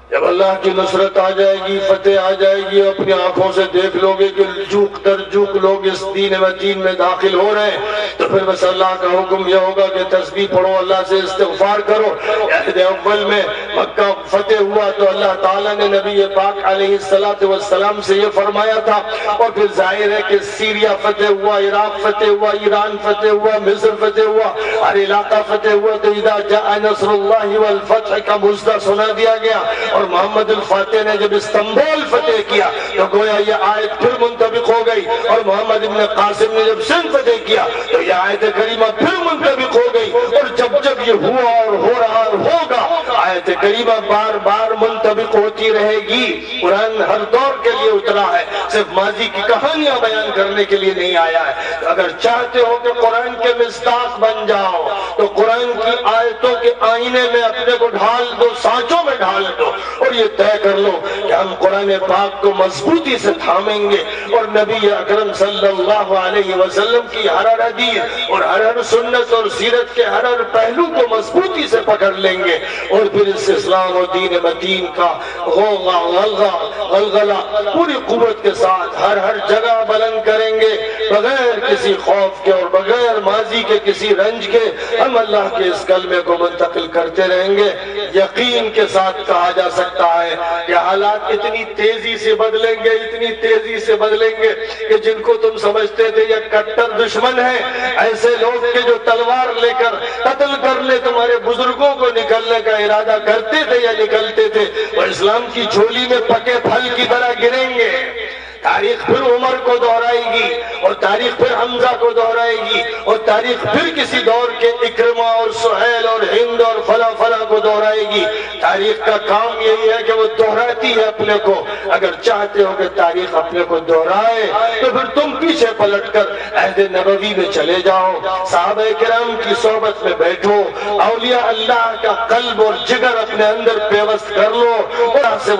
جب اللہ کی نصرت آ جائے گی، فتح آ جائے گی، اپنی آنکھوں سے دیکھ لو گے کہ جوک در جوک لوگ اس دین متین میں داخل ہو رہے ہیں، تو پھر بس اللہ کا حکم یہ ہوگا کہ تسبیح پڑھو، اللہ سے استغفار کرو۔ عہد اول میں مکہ فتح ہوا تو اللہ تعالیٰ نے نبی پاک علیہ السلام سے یہ فرمایا تھا، اور پھر ظاہر ہے کہ سیریا فتح ہوا، عراق فتح ہوا، ایران فتح ہوا، مصر فتح ہوا، ہر علاقہ فتح ہوا، تو اذا جاء نصر اللہ والفتح کا مژدہ سنا دیا گیا۔ اور محمد الفاتح نے جب استنبول فتح کیا تو گویا یہ آیت پھر منطبق ہو گئی، اور محمد ابن قاسم نے جب سندھ فتح کیا تو یہ آیت کریمہ پھر منطبق ہو گئی، اور جب یہ ہوا اور ہو رہا اور ہوگا، آیت کریمہ بار بار منطبق ہوتی رہے گی۔ قرآن ہر دور کے لیے اترا ہے، صرف ماضی کی کہانیاں بیان کرنے کے لیے نہیں آیا ہے۔ اگر چاہتے ہو کہ قرآن کے مصداق بن جاؤ تو قرآن کی آیتوں کے آئینے میں اپنے کو ڈھال دو، سانچوں میں ڈھال دو، اور یہ طے کر لو کہ ہم قرآن پاک کو مضبوطی سے تھامیں گے، اور نبی اکرم صلی اللہ علیہ وسلم کی ہر ہر حدیث اور ہر ہر سنت اور سیرت کے ہر ہر پہلو کو مضبوطی سے پکڑ لیں گے، اور پھر اس اسلام اور دین متین کا غلغلہ پوری قوت کے ساتھ ہر ہر جگہ بلند کریں گے، بغیر کسی خوف کے اور بغیر ماضی کے کسی رنج کے ہم اللہ کے اس کلمے کو منتقل کرتے رہیں گے۔ یقین کے ساتھ کہا جا سکتا ہے کہ حالات اتنی تیزی سے بدلیں گے، اتنی تیزی سے بدلیں گے کہ جن کو تم سمجھتے تھے یہ کٹر دشمن ہیں، ایسے لوگ کے جو تلوار لے کر قتل کرنے تمہارے بزرگوں کو نکلنے کا ارادہ کرتے تھے یا نکلتے تھے، وہ اسلام کی جھولی میں پکے پھل کی طرح گریں گے۔ تاریخ پھر عمر کو دہرائے گی، اور تاریخ پھر حمزہ کو دہرائے گی، اور تاریخ پھر کسی دور کے اکرمہ اور سہیل اور ہند اور فلاں کو دہرائے گی۔ تاریخ کا کام یہی ہے کہ وہ دہراتی ہے اپنے کو۔ اگر چاہتے ہو کہ تاریخ اپنے کو دہرائے تو پھر تم پیچھے پلٹ کر عہد نبوی میں چلے جاؤ، صحابہ کرام کی صحبت میں بیٹھو، اولیاء اللہ کا قلب اور جگر اپنے اندر پیوست کر لو، اور سے